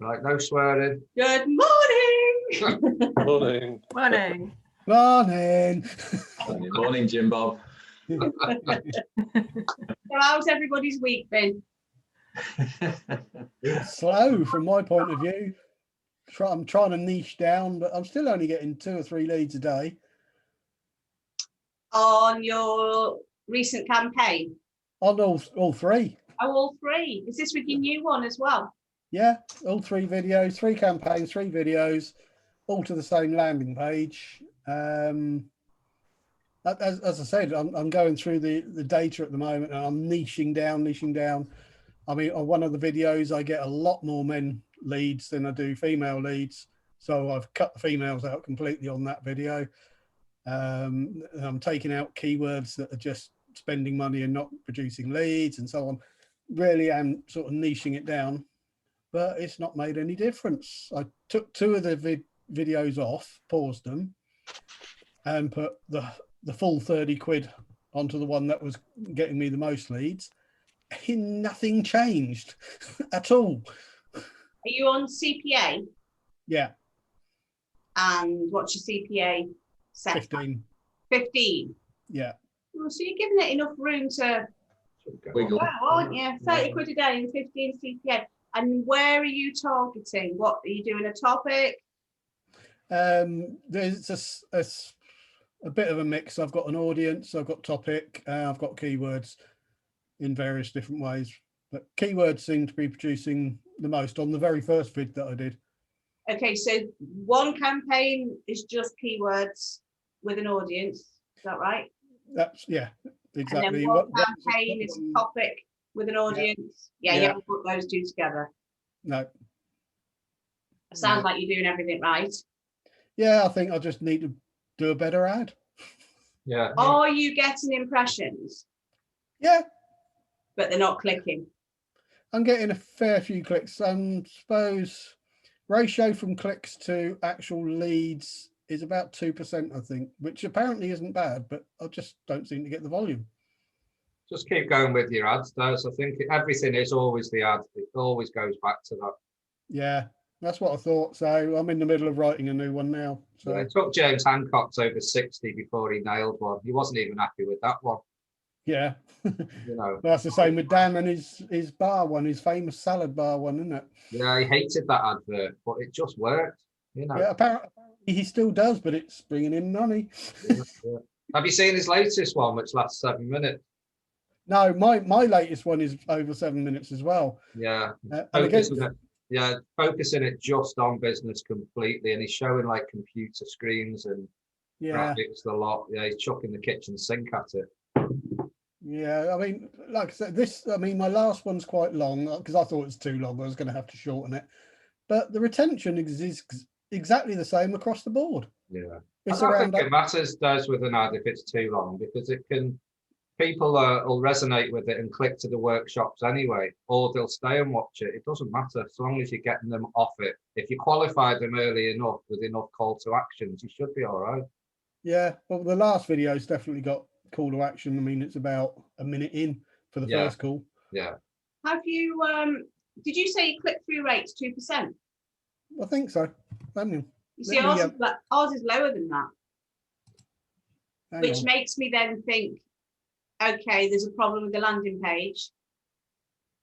Right, no swearing. Good morning. Morning. Morning. Morning. Morning, Jim Bob. So how's everybody's week been? It's slow from my point of view. I'm trying to niche down, but I'm still only getting 2 or 3 leads a day. On your recent campaign? On all 3. Oh, all 3. Is this with your new one as well? Yeah, all 3 videos, 3 campaigns, 3 videos, all to the same landing page. As I said, I'm going through the data at the moment, and I'm niching down. I mean, on one of the videos, I get a lot more men leads than I do female leads. So I've cut the females out completely on that video. I'm taking out keywords that are just spending money and not producing leads and so on. Really am sort of niching it down, but it's not made any difference. I took 2 of the videos off, paused them, and put the full 30 quid onto the one that was getting me the most leads. Nothing changed at all. Are you on CPA? Yeah. And what's your CPA set? 15. 15? Yeah. Well, so you're giving it enough room to Wiggle. wow, aren't you? 30 quid a day and 15 CPA. And where are you targeting? What are you doing? A topic? There's a bit of a mix. I've got an audience, I've got topic, I've got keywords in various different ways, but keywords seem to be producing the most on the very first vid that I did. Okay, so one campaign is just keywords with an audience, is that right? That's, yeah, exactly. And then one campaign is a topic with an audience. Yeah, you haven't put those 2 together. No. It sounds like you're doing everything right. Yeah, I think I just need to do a better ad. Yeah. Are you getting impressions? Yeah. But they're not clicking. I'm getting a fair few clicks. I suppose ratio from clicks to actual leads is about 2%, I think, which apparently isn't bad, but I just don't seem to get the volume. Just keep going with your ads, though. So I think everything is always the ad. It always goes back to that. Yeah, that's what I thought. So I'm in the middle of writing a new one now. So Yeah, it took James Hancock's over 60 before he nailed one. He wasn't even happy with that one. yeah. You know. That's the same with Dan and his bar one, his famous salad bar one, isn't it? Yeah, he hated that advert, but it just worked. You know. Yeah, apparently he still does, but it's bringing in money. Yeah. Have you seen his latest one, which lasts 7 minutes? No, my latest one is over 7 minutes as well. Yeah. And Focusing it just on business completely, and he's showing like computer screens and graphics a lot. Yeah, he's chucking the kitchen sink at it. Yeah, I mean, like I said, my last one's quite long because I thought it was too long. I was going to have to shorten it, but the retention is exactly the same across the board. Yeah, it's I don't think it matters does with an ad if it's too long, because it can, people will resonate with it and click to the workshops anyway, or they'll stay and watch it. It doesn't matter, as long as you're getting them off it. If you qualify them early enough with enough call to actions, you should be all right. Yeah, well, the last video's definitely got call to action. I mean, it's about a minute in for the first call. Yeah. Have you did you say your click-through rate's 2%? I think so. You see, ours is lower than that. Which makes me then think, okay, there's a problem with the landing page.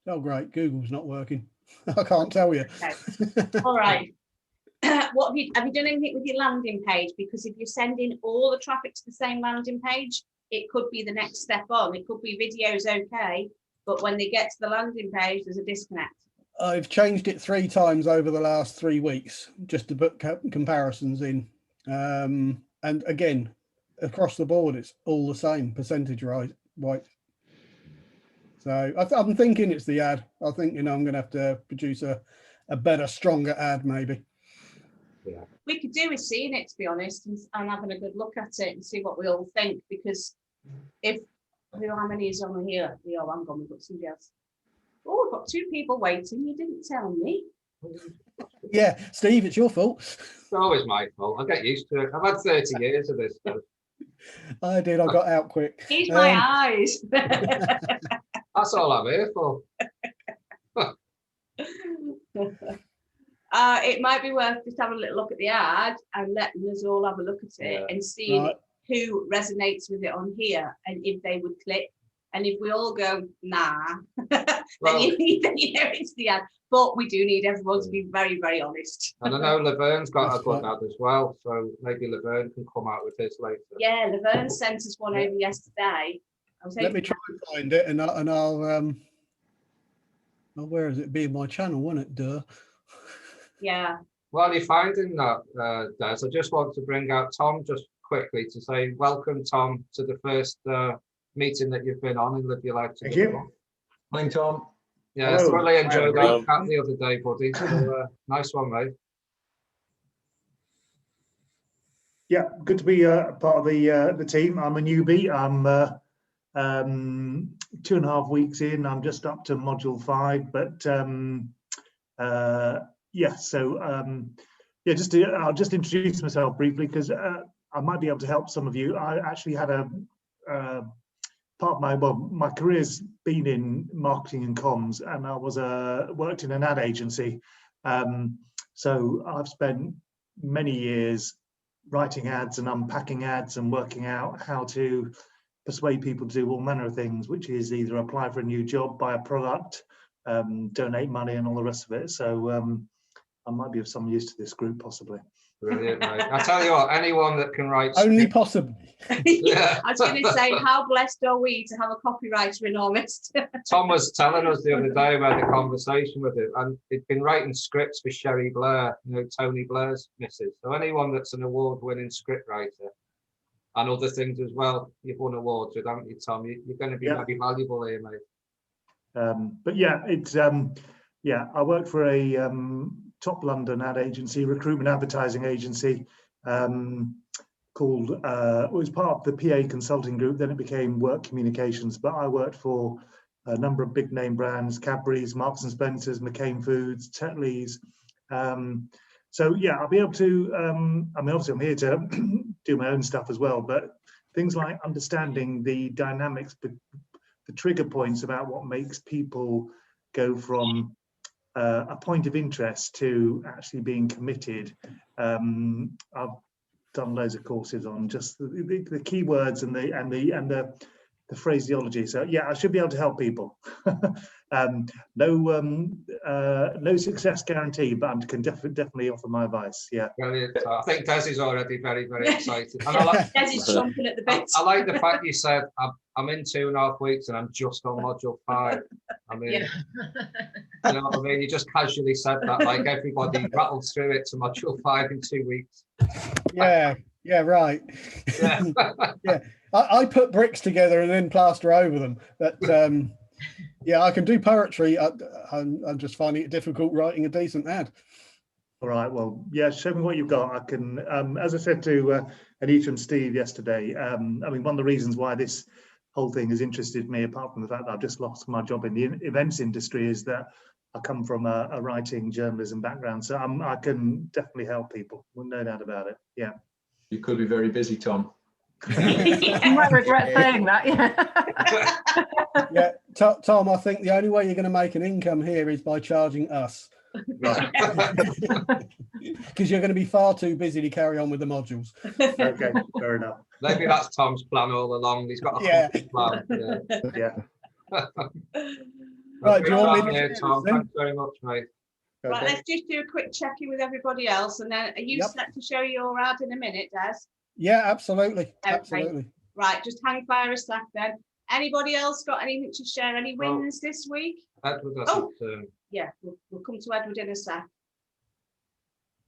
Oh great, Google's not working. I can't tell you. Okay. All right. What have you done anything with your landing page? Because if you're sending all the traffic to the same landing page, it could be the next step on. It could be videos okay, but when they get to the landing page, there's a disconnect. I've changed it 3 times over the last 3 weeks just to put comparisons in. And again, across the board, it's all the same percentage right. So I'm thinking it's the ad. I think, I'm going to have to produce a better, stronger ad maybe. Yeah. We could do with seeing it, to be honest, and having a good look at it and see what we all think, because how many is on here? We've got somebody else. Oh, we've got 2 people waiting. You didn't tell me. Yeah, Steve, it's your fault. It's always my fault. I get used to it. I've had 30 years of this stuff. I did. I got out quick. He's my eyes. That's all I'm here for. It might be worth just having a little look at the ad and letting us all have a look at it and seeing who resonates with it on here and if they would click. And if we all go, nah, then you know it's the ad. But we do need everyone to be very, very honest. And I know Laverne's got a good ad as well, so maybe Laverne can come out with his later. Yeah, Laverne sent us one over yesterday. Let me try and find it, and I'll well, where is it? Be my channel, won't it? Duh. Yeah. While you're finding that, Des, I just want to bring out Tom just quickly to say welcome, Tom, to the first meeting that you've been on in Live Your Life. Thank you. Morning, Tom. Yeah, thoroughly enjoyed that chat the other day, buddy. So, nice one, mate. Yeah, good to be part of the team. I'm a newbie. I'm 2.5 weeks in. I'm just up to module 5, but yeah. So yeah, I'll just introduce myself briefly because I might be able to help some of you. I actually had a part of my career's been in marketing and comms, and I was worked in an ad agency. So I've spent many years writing ads and unpacking ads and working out how to persuade people to do all manner of things, which is either apply for a new job, buy a product, donate money, and all the rest of it. So I might be of some use to this group, possibly. Brilliant, mate. I tell you what, anyone that can write only possibly. Yeah. I was going to say, how blessed are we to have a copywriter in our midst? Tom was telling us the other day about the conversation with him, and he'd been writing scripts for Sherry Blair, you know, Tony Blair's missus. So anyone that's an award-winning script writer and other things as well, you've won awards with, haven't you, Tom? You're going to be very valuable here, mate. But yeah, it's yeah, I work for a top London ad agency, recruitment advertising agency, called, it was part of the PA Consulting Group, then it became Work Communications, but I worked for a number of big name brands, Cadbury's, Marks and Spencer's, McCain Foods, Tetley's. So yeah, I'll be able to, I mean, obviously I'm here to do my own stuff as well, but things like understanding the dynamics, the trigger points about what makes people go from a point of interest to actually being committed. I've done loads of courses on just the keywords and the phraseology. So yeah, I should be able to help people. No success guaranteed, but I can definitely offer my advice. Yeah. Brilliant. I think Des is already very, very excited. And I like, Des is jumping at the bit. I like the fact you said I'm in 2.5 weeks and I'm just on module 5. I mean, you know what I mean? You just casually said that, like everybody rattled through it to module 5 in 2 weeks. Yeah, right. Yeah. Yeah. I put bricks together and then plaster over them. But yeah, I can do poetry. I'm just finding it difficult writing a decent ad. All right. Well, yeah. Show me what you've got. I can. As I said to Anita and Steve yesterday. I mean, one of the reasons why this whole thing has interested me, apart from the fact that I've just lost my job in the events industry, is that I come from a writing journalism background, so I can definitely help people. No doubt about it. Yeah. You could be very busy, Tom. You might regret saying that, yeah. Yeah, Tom, I think the only way you're going to make an income here is by charging us. Right. Because you're going to be far too busy to carry on with the modules. Okay, fair enough. Maybe that's Tom's plan all along. He's got a plan. Yeah. Right, do you want me to Tom, thanks very much, mate. Right, let's just do a quick check-in with everybody else, and then are you set to show your ad in a minute, Des? Yeah, absolutely. Okay. Absolutely. Right, just hang fire a sec then. Anybody else got anything to share? Any wins this week? Edward Yeah, we'll come to Edward in a sec.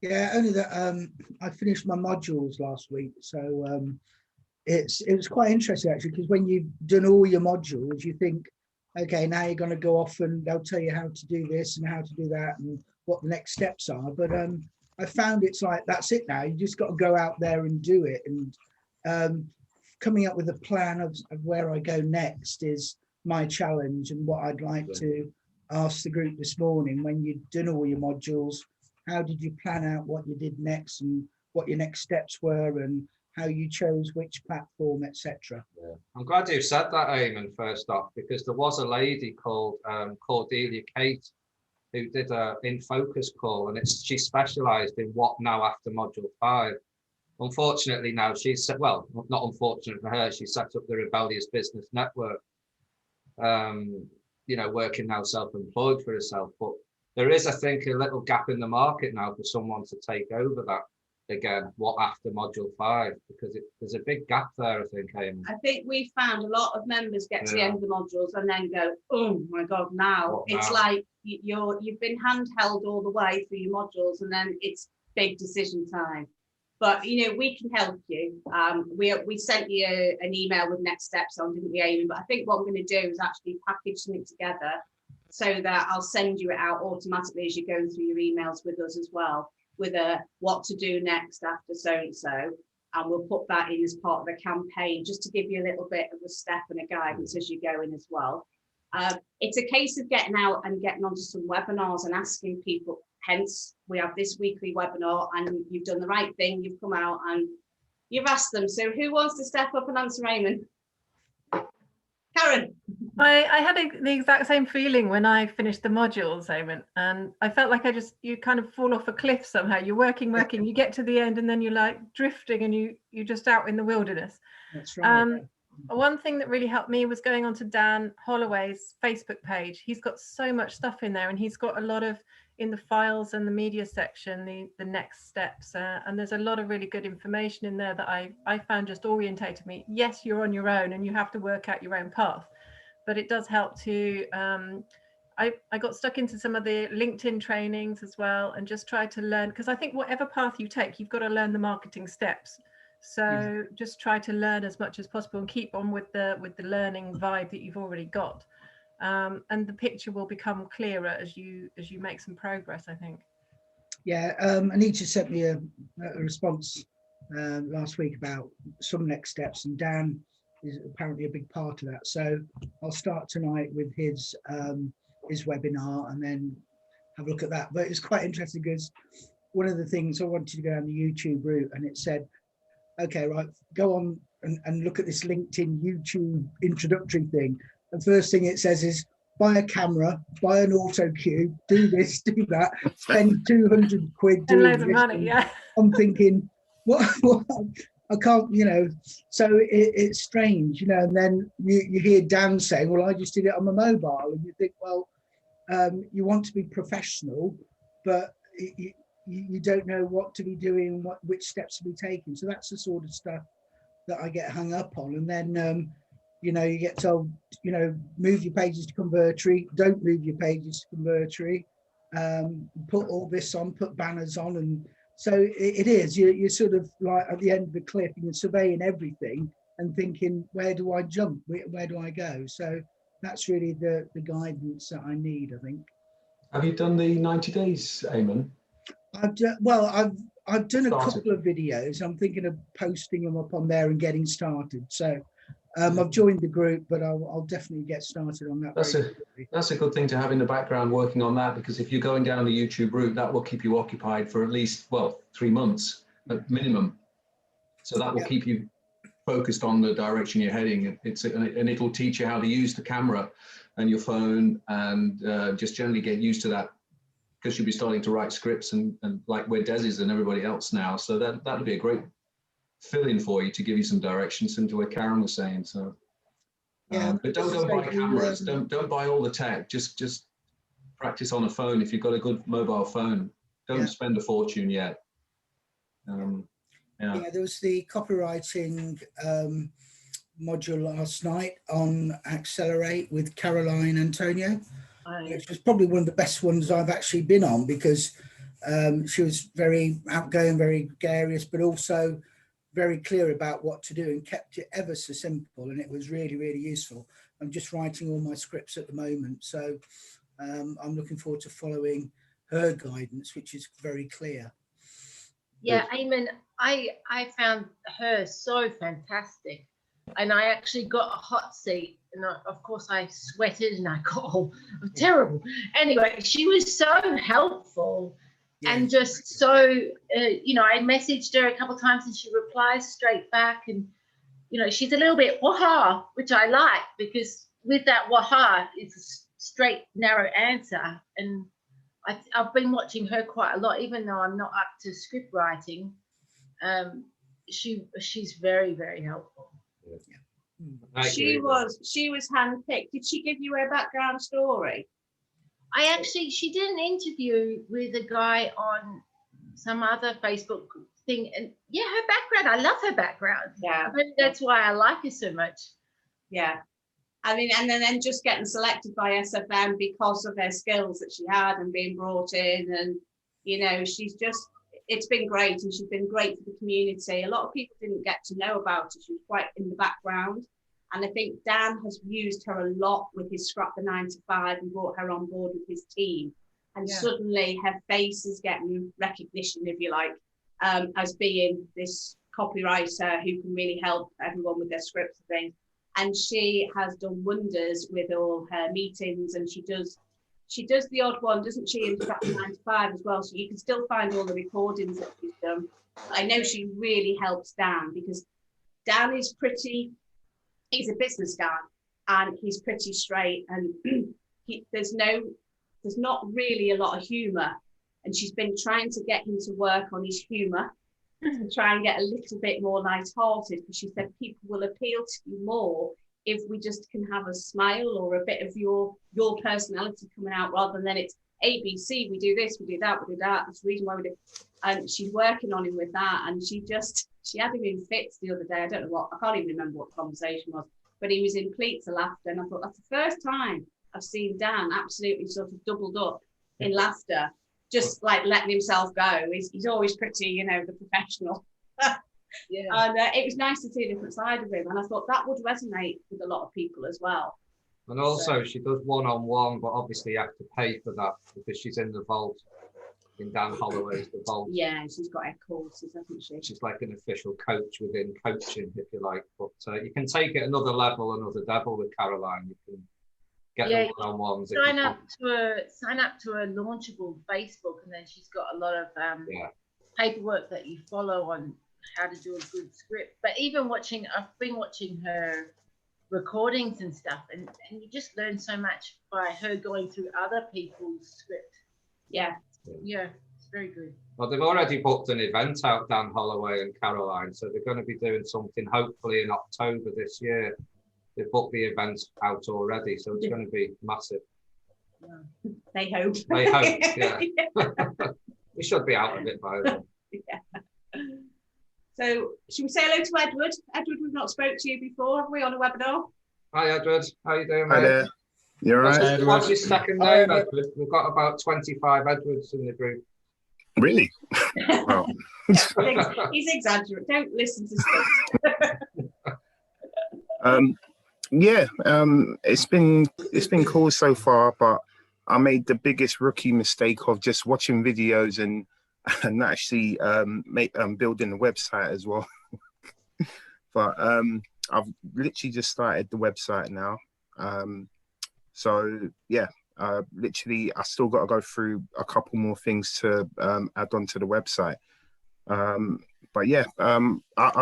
Yeah, only that I finished my modules last week, so it was quite interesting actually, because when you've done all your modules, you think, okay, now you're going to go off and they'll tell you how to do this and how to do that and what the next steps are. But I found it's like, that's it now. You just got to go out there and do it. And coming up with a plan of where I go next is my challenge, and what I'd like to ask the group this morning. When you've done all your modules, how did you plan out what you did next and what your next steps were and how you chose which platform, etc. Yeah. I'm glad you said that, Eamon, first off, because there was a lady called Cordelia Kate who did a in focus call, and she specialised in what now after module 5. Unfortunately, now she's set, well, not unfortunate for her, she set up the Rebellious Business Network. You know, working now self-employed for herself, but there is, I think, a little gap in the market now for someone to take over that again. What after module 5? Because there's a big gap there, I think. I think we found a lot of members get to the end of the modules and then go, oh my God, now it's like you've been handheld all the way through your modules, and then it's big decision time. But you know, we can help you. We sent you an email with next steps on, didn't we, Amy? But I think what I'm going to do is actually package something together so that I'll send you it out automatically as you're going through your emails with us as well, with a what to do next after so and so. And we'll put that in as part of the campaign, just to give you a little bit of a step and a guidance as you go in as well. It's a case of getting out and getting onto some webinars and asking people. Hence, we have this weekly webinar, and you've done the right thing. You've come out and you've asked them. So who wants to step up and answer Eamon? Karen. I had the exact same feeling when I finished the modules, Eamon, and I felt like you kind of fall off a cliff somehow. You're working, you get to the end, and then you're like drifting, and you're just out in the wilderness. That's right. One thing that really helped me was going on to Dan Holloway's Facebook page. He's got so much stuff in there, and he's got a lot of, in the files and the media section, the next steps, and there's a lot of really good information in there that I found just orientated me. Yes, you're on your own and you have to work out your own path, but it does help to I got stuck into some of the LinkedIn trainings as well, and just tried to learn, because I think whatever path you take, you've got to learn the marketing steps. So just try to learn as much as possible and keep on with the learning vibe that you've already got. And the picture will become clearer as you make some progress, I think. Yeah, Anita sent me a response last week about some next steps, and Dan is apparently a big part of that. So I'll start tonight with his webinar and then have a look at that. But it's quite interesting because one of the things I wanted to go down the YouTube route, and it said, okay, right, go on and look at this LinkedIn YouTube introductory thing. The first thing it says is buy a camera, buy an auto cue, do this, do that, spend 200 quid doing loads of this. money, yeah. I'm thinking, what I can't, you know, so it's strange, you know, and then you hear Dan saying, well, I just did it on my mobile, and you think, well, you want to be professional, but you don't know what to be doing, which steps to be taking. So that's the sort of stuff that I get hung up on. And then, you know, you get told, you know, move your pages to Convertry, don't move your pages to Convertry, put all this on, put banners on. And so it is, you're sort of like at the end of the cliff, and you're surveying everything and thinking, where do I jump? Where do I go? So that's really the guidance that I need, I think. Have you done the 90 days, Eamon? I've done a couple of videos. I'm thinking of posting them up on there and getting started. So I've joined the group, but I'll definitely get started on that. That's a good thing to have in the background, working on that, because if you're going down the YouTube route, that will keep you occupied for at least, well, 3 months at minimum. So that will keep you focused on the direction you're heading. And it'll teach you how to use the camera and your phone, and just generally get used to that, because you'll be starting to write scripts and like where Des is and everybody else now. So that'll be a great fill-in for you to give you some directions into where Karen was saying. So but don't go buy cameras, don't buy all the tech, just practice on a phone. If you've got a good mobile phone, don't spend a fortune yet. There was the copywriting module last night on Accelerate with Caroline Antonio, which was probably one of the best ones I've actually been on, because she was very outgoing, very gregarious, but also very clear about what to do, and kept it ever so simple, and it was really, really useful. I'm just writing all my scripts at the moment, so I'm looking forward to following her guidance, which is very clear. Yeah, Eamon, I found her so fantastic, and I actually got a hot seat, and of course I sweated and I got all terrible. Anyway, she was so helpful. And just so, you know, I messaged her a couple of times and she replies straight back. And, you know, she's a little bit waha, which I like, because with that waha, it's a straight, narrow answer. And I've been watching her quite a lot, even though I'm not up to script writing. She's very, very helpful. She was handpicked. Did she give you her background story? She did an interview with a guy on some other Facebook thing, and yeah, her background, I love her background. Yeah, I think that's why I like her so much. Yeah, I mean, and then just getting selected by SFM because of her skills that she had and being brought in, and you know, it's been great, and she's been great for the community. A lot of people didn't get to know about her. She was quite in the background, and I think Dan has used her a lot with his Scrap the 9 to 5 and brought her on board with his team, and suddenly her face is getting recognition, if you like, as being this copywriter who can really help everyone with their scripts and things. And she has done wonders with all her meetings, and she does the odd one, doesn't she, in Scrap 9 to 5 as well, so you can still find all the recordings that she's done. I know she really helps Dan, because Dan is he's a business guy, and he's pretty straight, and there's not really a lot of humour, and she's been trying to get him to work on his humour to try and get a little bit more light-hearted, because she said people will appeal to you more if we just can have a smile or a bit of your personality coming out, rather than it's ABC, we do this, we do that, that's the reason why we do. And she's working on him with that, and she had him in fits the other day. I don't know what, I can't even remember what the conversation was, but he was in pleats of laughter, and I thought, that's the first time I've seen Dan absolutely sort of doubled up in laughter, just like letting himself go. He's always pretty, you know, the professional. Yeah. And it was nice to see a different side of him, and I thought that would resonate with a lot of people as well. And also she does one-on-one, but obviously you have to pay for that because she's in the vault, in Dan Holloway's The Vault. Yeah, she's got her courses, hasn't she? She's like an official coach within coaching, if you like. But you can take it another level, another devil with Caroline. You can get the one-on-ones. Sign up to a Launchable Facebook, and then she's got a lot of paperwork that you follow on how to do a good script. But even I've been watching her recordings and stuff, and you just learn so much by her going through other people's script. Yeah, it's very good. Well, they've already booked an event out, Dan Holloway and Caroline, so they're going to be doing something hopefully in October this year. They've booked the event out already, so it's going to be massive. Yeah. They hope. They hope, yeah. We should be out of it by then. Yeah. So, should we say hello to Edward? Edward, we've not spoke to you before, have we, on a webinar? Hi, Edward. How you doing, mate? Hi there. You're right. What's your second name, Edward? We've got about 25 Edwards in the group. Really? Wow. He's exaggerating. Don't listen to stuff. It's been cool so far, but I made the biggest rookie mistake of just watching videos and actually building the website as well. But I've literally just started the website now. Literally I still got to go through a couple more things to add on to the website. I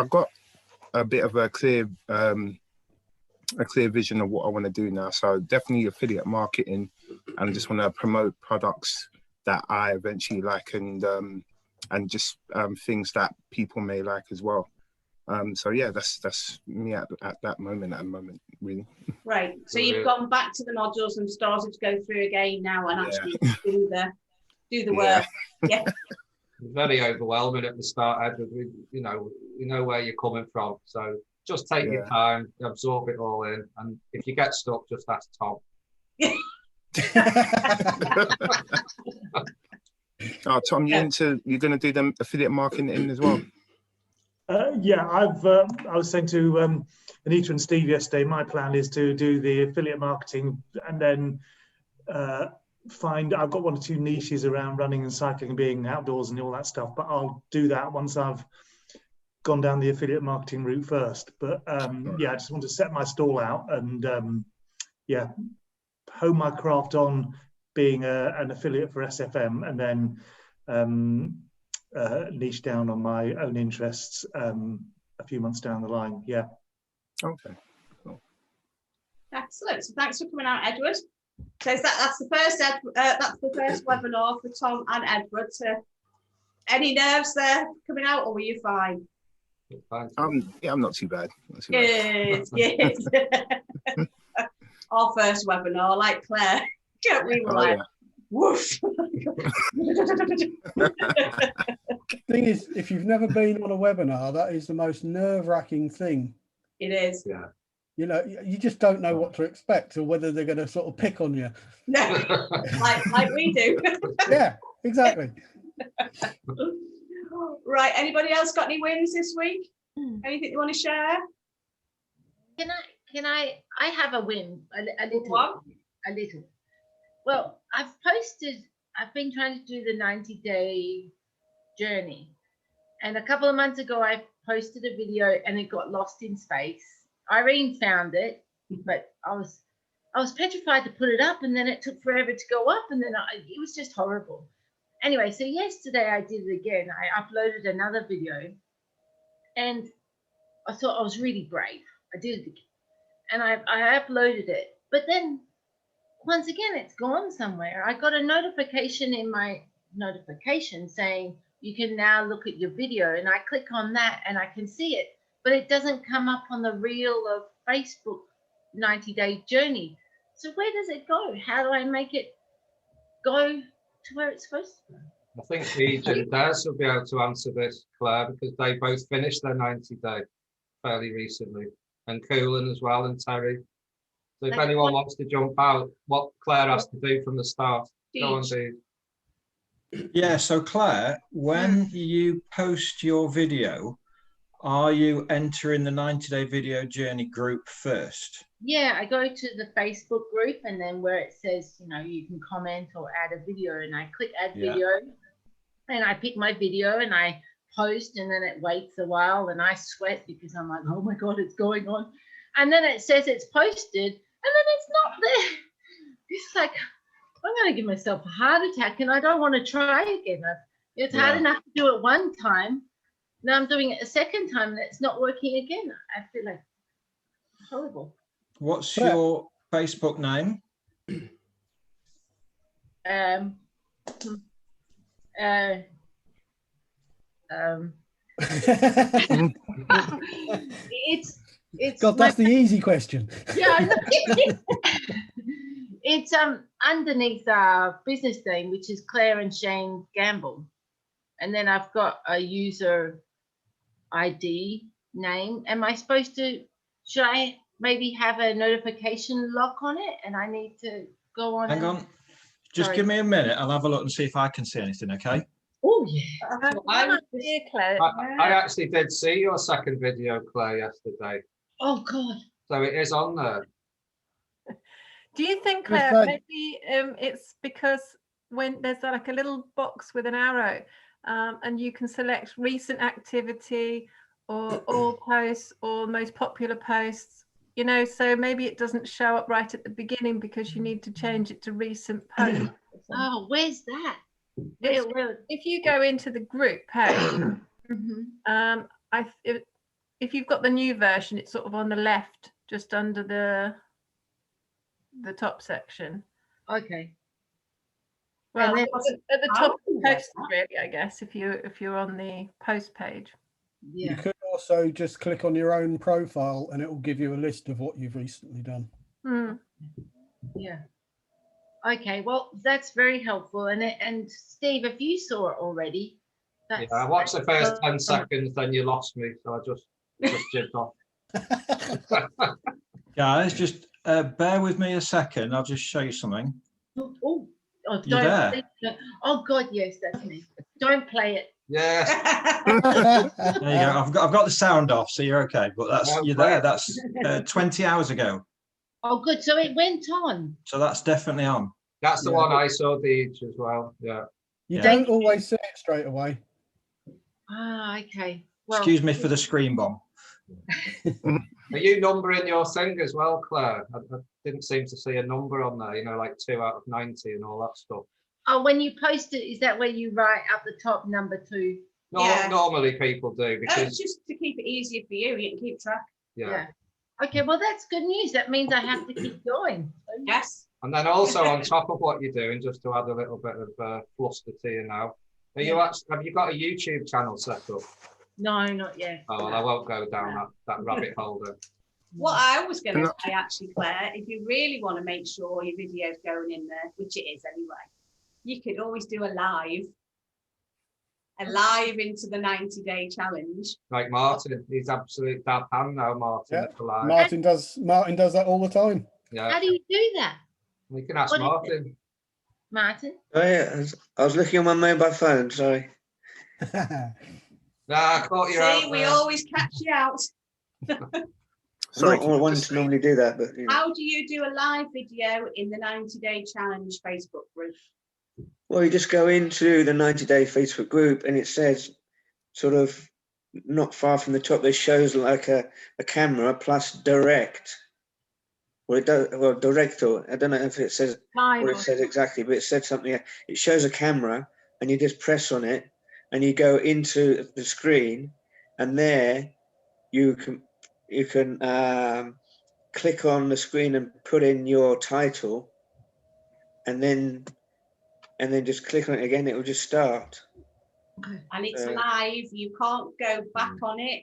got a bit of a clear vision of what I want to do now. So definitely affiliate marketing, and I just want to promote products that I eventually like, and just things that people may like as well. That's me at that moment, really. Right. So you've gone back to the modules and started to go through again now and actually do the work. Yeah. Very overwhelming at the start, Edward. We know where you're coming from. So just take your time, absorb it all in, and if you get stuck, just ask Tom. Oh, Tom, you're going to do them affiliate marketing as well? I was saying to Anita and Steve yesterday, my plan is to do the affiliate marketing and then I've got 1 or 2 niches around running and cycling and being outdoors and all that stuff, but I'll do that once I've gone down the affiliate marketing route first. But I just want to set my stall out and hone my craft on being an affiliate for SFM, and then niche down on my own interests a few months down the line. Yeah. Okay. Cool. Excellent. So thanks for coming out, Edward. So that's the first that's the first webinar for Tom and Edward. So any nerves there coming out, or were you fine? Yeah, I'm not too bad. Not too bad. Good. Our first webinar, like Claire, we were like, woof. Thing is, if you've never been on a webinar, that is the most nerve-wracking thing. It is. Yeah. You know, you just don't know what to expect or whether they're going to sort of pick on you. No, like we do. Yeah, exactly. Right. Anybody else got any wins this week? Anything you want to share? Can I have a win, a little One? a little. Well, I've been trying to do the 90-day journey, and a couple of months ago I posted a video and it got lost in space. Irene found it, but I was petrified to put it up, and then it took forever to go up, and then it was just horrible. Anyway, so yesterday I did it again. I uploaded another video, and I thought I was really brave. I did it again, and I uploaded it, but then once again it's gone somewhere. I got a notification in my notification saying you can now look at your video, and I click on that and I can see it, but it doesn't come up on the reel of Facebook 90-day journey. So where does it go? How do I make it go to where it's supposed to go? I think Ege and Des will be able to answer this, Claire, because they both finished their 90-day fairly recently, and Coolan as well, and Terry. So if anyone wants to jump out, what Claire has to do from the start, go on, Dee. Yeah, so Claire, when you post your video, are you entering the 90-day video journey group first? Yeah, I go to the Facebook group, and then where it says, you know, you can comment or add a video, and I click add video, and I pick my video and I post, and then it waits a while and I sweat because I'm like, oh my God, it's going on. And then it says it's posted, and then it's not there. It's like, I'm going to give myself a heart attack, and I don't want to try again. It's hard enough to do it one time. Now I'm doing it a second time and it's not working again. I feel like horrible. What's your Facebook name? It's God, that's the easy question. Yeah, it's underneath our business name, which is Claire and Shane Gamble, and then I've got a user ID name. Am I supposed to? Should I maybe have a notification lock on it, and I need to go on? Hang on, just give me a minute. I'll have a look and see if I can see anything. Okay. Oh yeah. I actually did see your second video, Claire, yesterday. Oh God. So it is on there. Do you think, Claire, maybe it's because when there's like a little box with an arrow, and you can select recent activity or all posts or most popular posts, you know, so maybe it doesn't show up right at the beginning because you need to change it to recent posts. Oh, where's that? If you go into the group page, if you've got the new version, it's sort of on the left, just under the top section. Okay. Well, at the top of the post, really, I guess, if you're on the post page. Yeah. You could also just click on your own profile and it will give you a list of what you've recently done. Yeah. Okay, well, that's very helpful. And Steve, if you saw it already, yeah, I watched the first 10 seconds, then you lost me, so I just jibbed off. Guys, just bear with me a second. I'll just show you something. Oh, you there? Oh God, yes, that's me. Don't play it. Yeah. There you go. I've got the sound off, so you're okay. But you're there. That's 20 hours ago. Oh, good. So it went on. So that's definitely on. That's the one I saw, Deej, as well. Yeah. You don't always see it straight away. Ah, okay. Well, excuse me for the screen bomb. Are you numbering your thing as well, Claire? I didn't seem to see a number on there, you know, like 2 out of 90 and all that stuff. Oh, when you post it, is that where you write up the top number 2? No, yeah. Normally people do, because just to keep it easier for you, you can keep track. Yeah. Okay, well, that's good news. That means I have to keep going. Yes. And then also on top of what you're doing, just to add a little bit of fluster to you now, are you actually, have you got a YouTube channel set up? No, not yet. Oh, well, I won't go down that rabbit hole then. What I was going to say, actually, Claire, if you really want to make sure your video's going in there, which it is anyway, you could always do a live into the 90-day challenge. Like Martin, he's absolute dab hand now, Martin. Yeah. At the live. Martin does that all the time. Yeah. How do you do that, You can ask What is Martin. Martin? Oh yeah, I was looking on my mobile phone. Sorry. Nah, I caught you out. See, we always catch you out. Sorry, I wanted to normally do that, but you know. How do you do a live video in the 90-day challenge Facebook group? Well, you just go into the 90-day Facebook group, and it says, sort of, not far from the top, there shows like a camera plus direct. Well, it does. Well, direct, or I don't know if it says what it says exactly, but it said something. It shows a camera, and you just press on it, and you go into the screen, and there you can click on the screen and put in your title, and then just click on it again. It will just start. And it's live. You can't go back on it.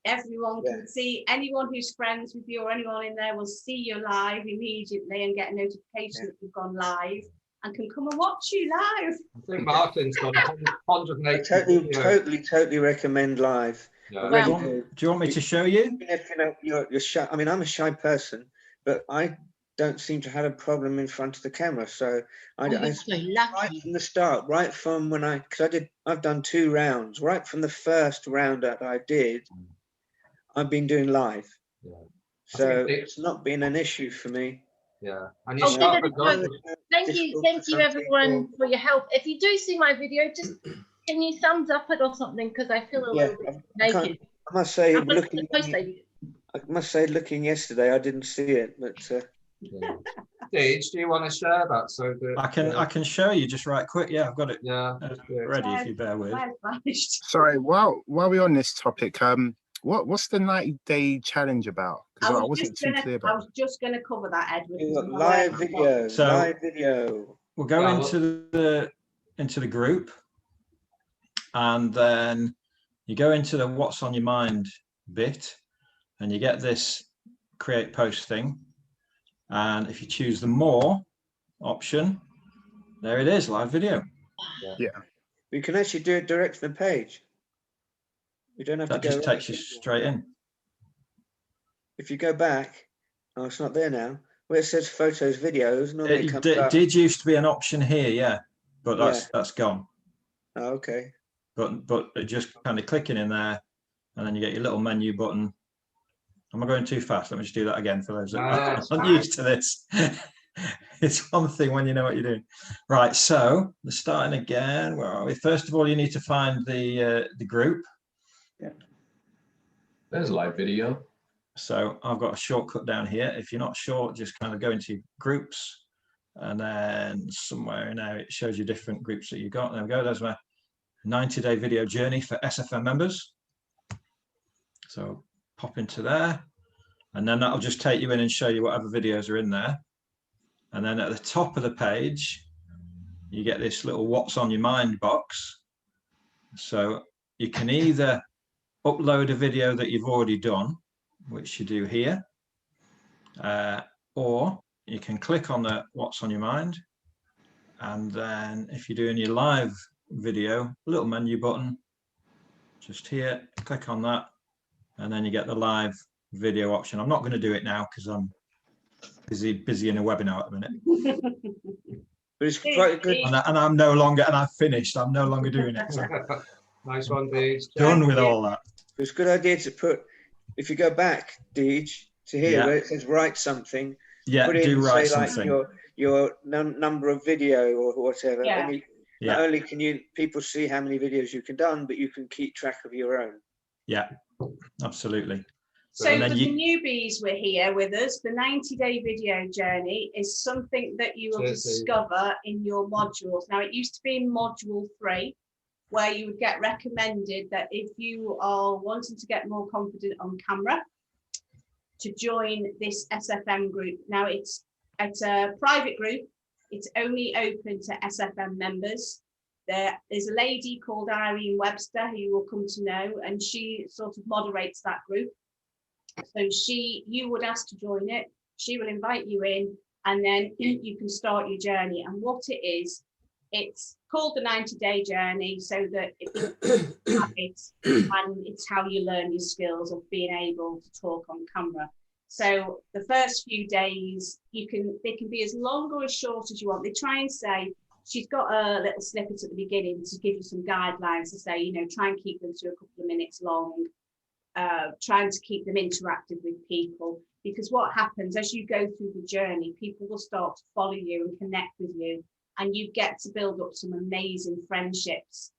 Everyone can see. Anyone who's friends with you or anyone in there will see you live immediately and get a notification that you've gone live and can come and watch you live. I think Martin's done 180. Totally recommend live. Yeah. Do you want me to show you? Even if you're shy. I mean, I'm a shy person, but I don't seem to have a problem in front of the camera. So right from the start, right from when I've done 2 rounds. Right from the first round that I did, I've been doing live. Yeah. So it's not been an issue for me. Yeah. And you Thank you everyone for your help. If you do see my video, just can you thumbs up it or something, because I feel a little bit naked. I must say, looking yesterday, I didn't see it, but Deej, do you want to share that? So that I can show you just right quick. Yeah, I've got it ready if you bear with. Sorry, while we're on this topic, what's the 90-day challenge about? Because I wasn't too clear about. I was just going to cover that, Edward. Live video. We'll go into the group, and then you go into the what's on your mind bit, and you get this create post thing. And if you choose the more option, there it is, live video. Yeah. You can actually do it direct from the page. You don't have to go. That just takes you straight in. If you go back, oh, it's not there now. Where it says photos, videos, normally It did used to be an option here, yeah, but that's gone. Oh, okay. But just kind of clicking in there, and then you get your little menu button. Am I going too fast? Let me just do that again for those that aren't used to this. It's one thing when you know what you're doing. Right, so we're starting again. Where are we? First of all, you need to find the group. Yeah. There's live video. So I've got a shortcut down here. If you're not sure, just kind of go into groups, and then somewhere in there it shows you different groups that you've got. There we go. There's my 90-day video journey for SFM members. So pop into there, and then that'll just take you in and show you whatever videos are in there. And then at the top of the page, you get this little what's on your mind box. So you can either upload a video that you've already done, which you do here, or you can click on the what's on your mind, and then if you're doing your live video, a little menu button just here, click on that, and then you get the live video option. I'm not going to do it now because I'm busy in a webinar at the minute. But it's quite good. And I'm no longer, and I've finished, I'm no longer doing it. So. Nice one, Deej. Done with all that. It's a good idea to put, if you go back, Deej, to here where it says write something. Yeah, put in, do write say, something. Like your number of video or whatever. Yeah. And not only can people see how many videos you can done, but you can keep track of your own. Yeah, absolutely. So for the newbies we're here with us, the 90-day video journey is something that you will discover in your modules. Now, it used to be in module 3, where you would get recommended that if you are wanting to get more confident on camera, to join this SFM group. Now, it's It's a private group. It's only open to SFM members. There's a lady called Irene Webster who you will come to know, and she sort of moderates that group. So you would ask to join it. She will invite you in, and then you can start your journey. And what it is, it's called the 90-day journey, so that habits, and it's how you learn your skills of being able to talk on camera. So the first few days, they can be as long or as short as you want. They try and say, she's got a little snippet at the beginning to give you some guidelines to say, try and keep them to a couple of minutes long, trying to keep them interactive with people. Because what happens as you go through the journey, people will start to follow you and connect with you, and you get to build up some amazing friendships,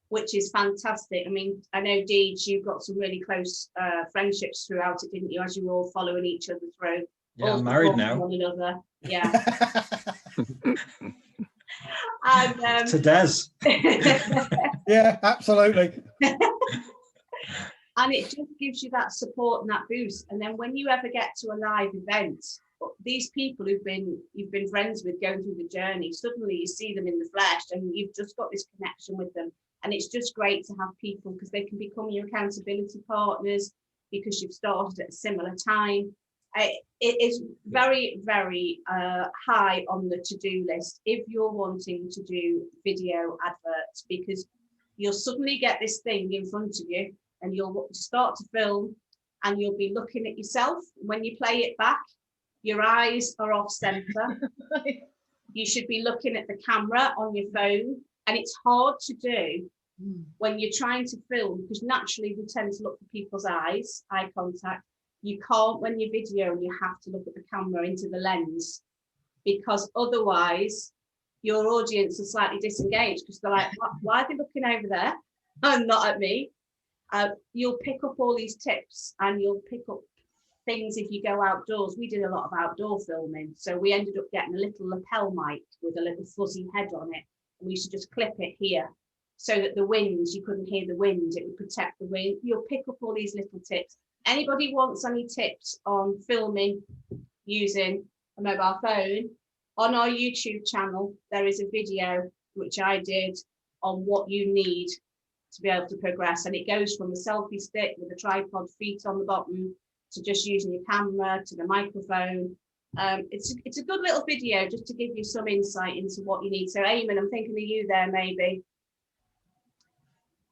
which is fantastic. I mean, I know, Deej, you got some really close friendships throughout it, didn't you, as you were all following each other through? Yeah, I'm married now. One another. Yeah. And, to Des. Yeah, absolutely. And it just gives you that support and that boost. And then when you ever get to a live event, these people you've been friends with going through the journey, suddenly you see them in the flesh and you've just got this connection with them. And it's just great to have people, because they can become your accountability partners because you've started at a similar time. It is very, very high on the to-do list if you're wanting to do video adverts, because you'll suddenly get this thing in front of you and you'll start to film and you'll be looking at yourself. When you play it back, your eyes are off center. You should be looking at the camera on your phone, and it's hard to do when you're trying to film, because naturally we tend to look for people's eyes, eye contact. You can't when you're videoing, you have to look at the camera into the lens, because otherwise your audience is slightly disengaged, because they're like, why are they looking over there and not at me? You'll pick up all these tips, and you'll pick up things if you go outdoors. We did a lot of outdoor filming, so we ended up getting a little lapel mic with a little fuzzy head on it, and we used to just clip it here so that the winds, you couldn't hear the wind, it would protect the wind. You'll pick up all these little tips. Anybody wants any tips on filming using a mobile phone, on our YouTube channel there is a video which I did on what you need to be able to progress, and it goes from the selfie stick with the tripod feet on the bottom to just using your camera to the microphone. It's a good little video just to give you some insight into what you need. So Eamon, I'm thinking of you there. Maybe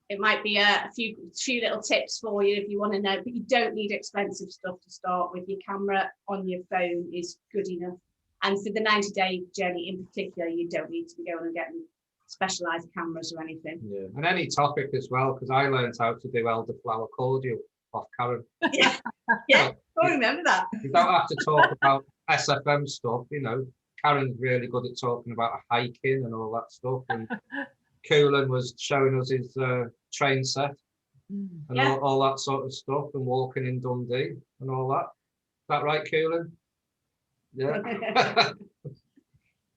it might be a few little tips for you if you want to know, but you don't need expensive stuff to start with. Your camera on your phone is good enough, and for the 90-day journey in particular, you don't need to be going and getting specialized cameras or anything. Yeah, and any topic as well, because I learned how to do elderflower cordial off Karen. Yeah, yeah, I remember that. You don't have to talk about SFM stuff, Karen's really good at talking about hiking and all that stuff, and Coolan was showing us his train set and all that sort of stuff, and walking in Dundee and all that. Is that right, Coolan? Yeah.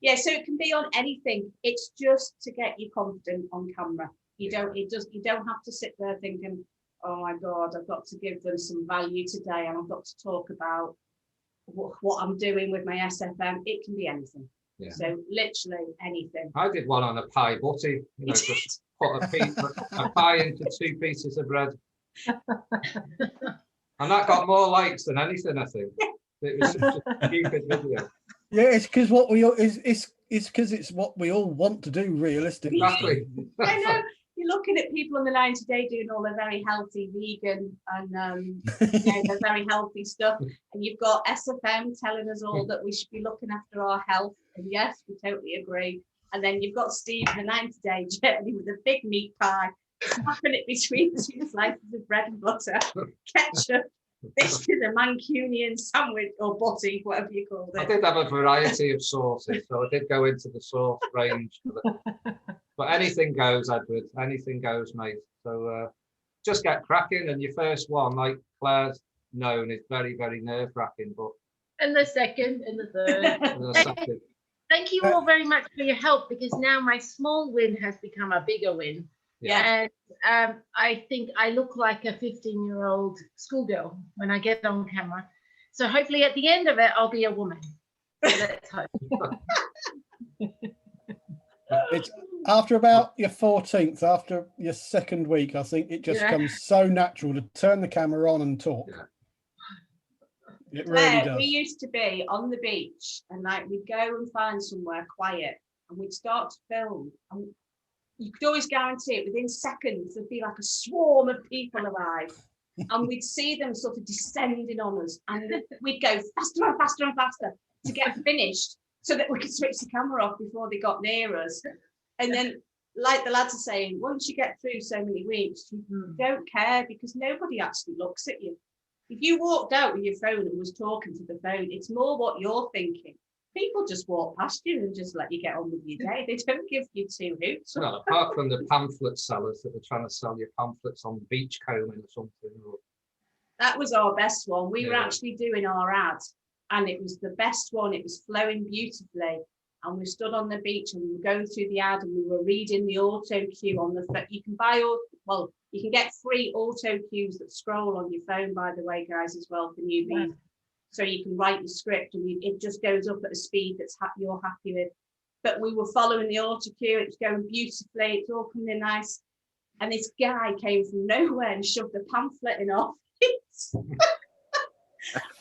Yeah, so it can be on anything. It's just to get you confident on camera. You don't have to sit there thinking, oh my God, I've got to give them some value today, and I've got to talk about what I'm doing with my SFM. It can be anything. Yeah. So literally anything. I did one on a pie butty, just put a pie into 2 pieces of bread. And that got more likes than anything, I think. It was such a stupid video. Yeah, it's because it's what we all want to do realistically. Exactly. I know. You're looking at people on the 90-day doing all their very healthy vegan and their very healthy stuff, and you've got SFM telling us all that we should be looking after our health, and yes, we totally agree. And then you've got Steve, the 90-day journey, with a big meat pie, snapping it between 2 slices of bread and butter, ketchup. This is a Mancunian sandwich or butty, whatever you call it. I did have a variety of sauces, so I did go into the sauce range. But anything goes, Edward. Anything goes, mate. So just get cracking. And your first one, like Claire's known, is very, very nerve-wracking. But and the second, and the third. Thank you all very much for your help, because now my small win has become a bigger win. Yeah. And I think I look like a 15-year-old schoolgirl when I get on camera. So hopefully at the end of it, I'll be a woman. Let's hope. It's after about your 14th, after your second week, I think it just Yeah. comes so natural to turn the camera on and talk. Yeah. It really We does. used to be on the beach and like we'd go and find somewhere quiet and we'd start to film. And you could always guarantee it within seconds there'd be like a swarm of people arrive. And we'd see them sort of descending on us and we'd go faster and faster and faster to get finished so that we could switch the camera off before they got near us. And then, like the lads are saying, once you get through so many weeks, you don't care because nobody actually looks at you. If you walked out with your phone and was talking to the phone, it's more what you're thinking. People just walk past you and just let you get on with your day. They don't give you two hoots. Well, apart from the pamphlet sellers that are trying to sell you pamphlets on beachcombing or something. Or... That was our best one. We were Yeah. actually doing our ad and it was the best one. It was flowing beautifully. And we stood on the beach and we were going through the ad and we were reading the auto cue on the phone. You can buy, you can get free auto cues that scroll on your phone, by the way, guys, as well for newbies. Yeah. So you can write the script and it just goes up at a speed that's you're happy with. But we were following the auto cue. It was going beautifully. It's all coming in nice. And this guy came from nowhere and shoved the pamphlet in our face.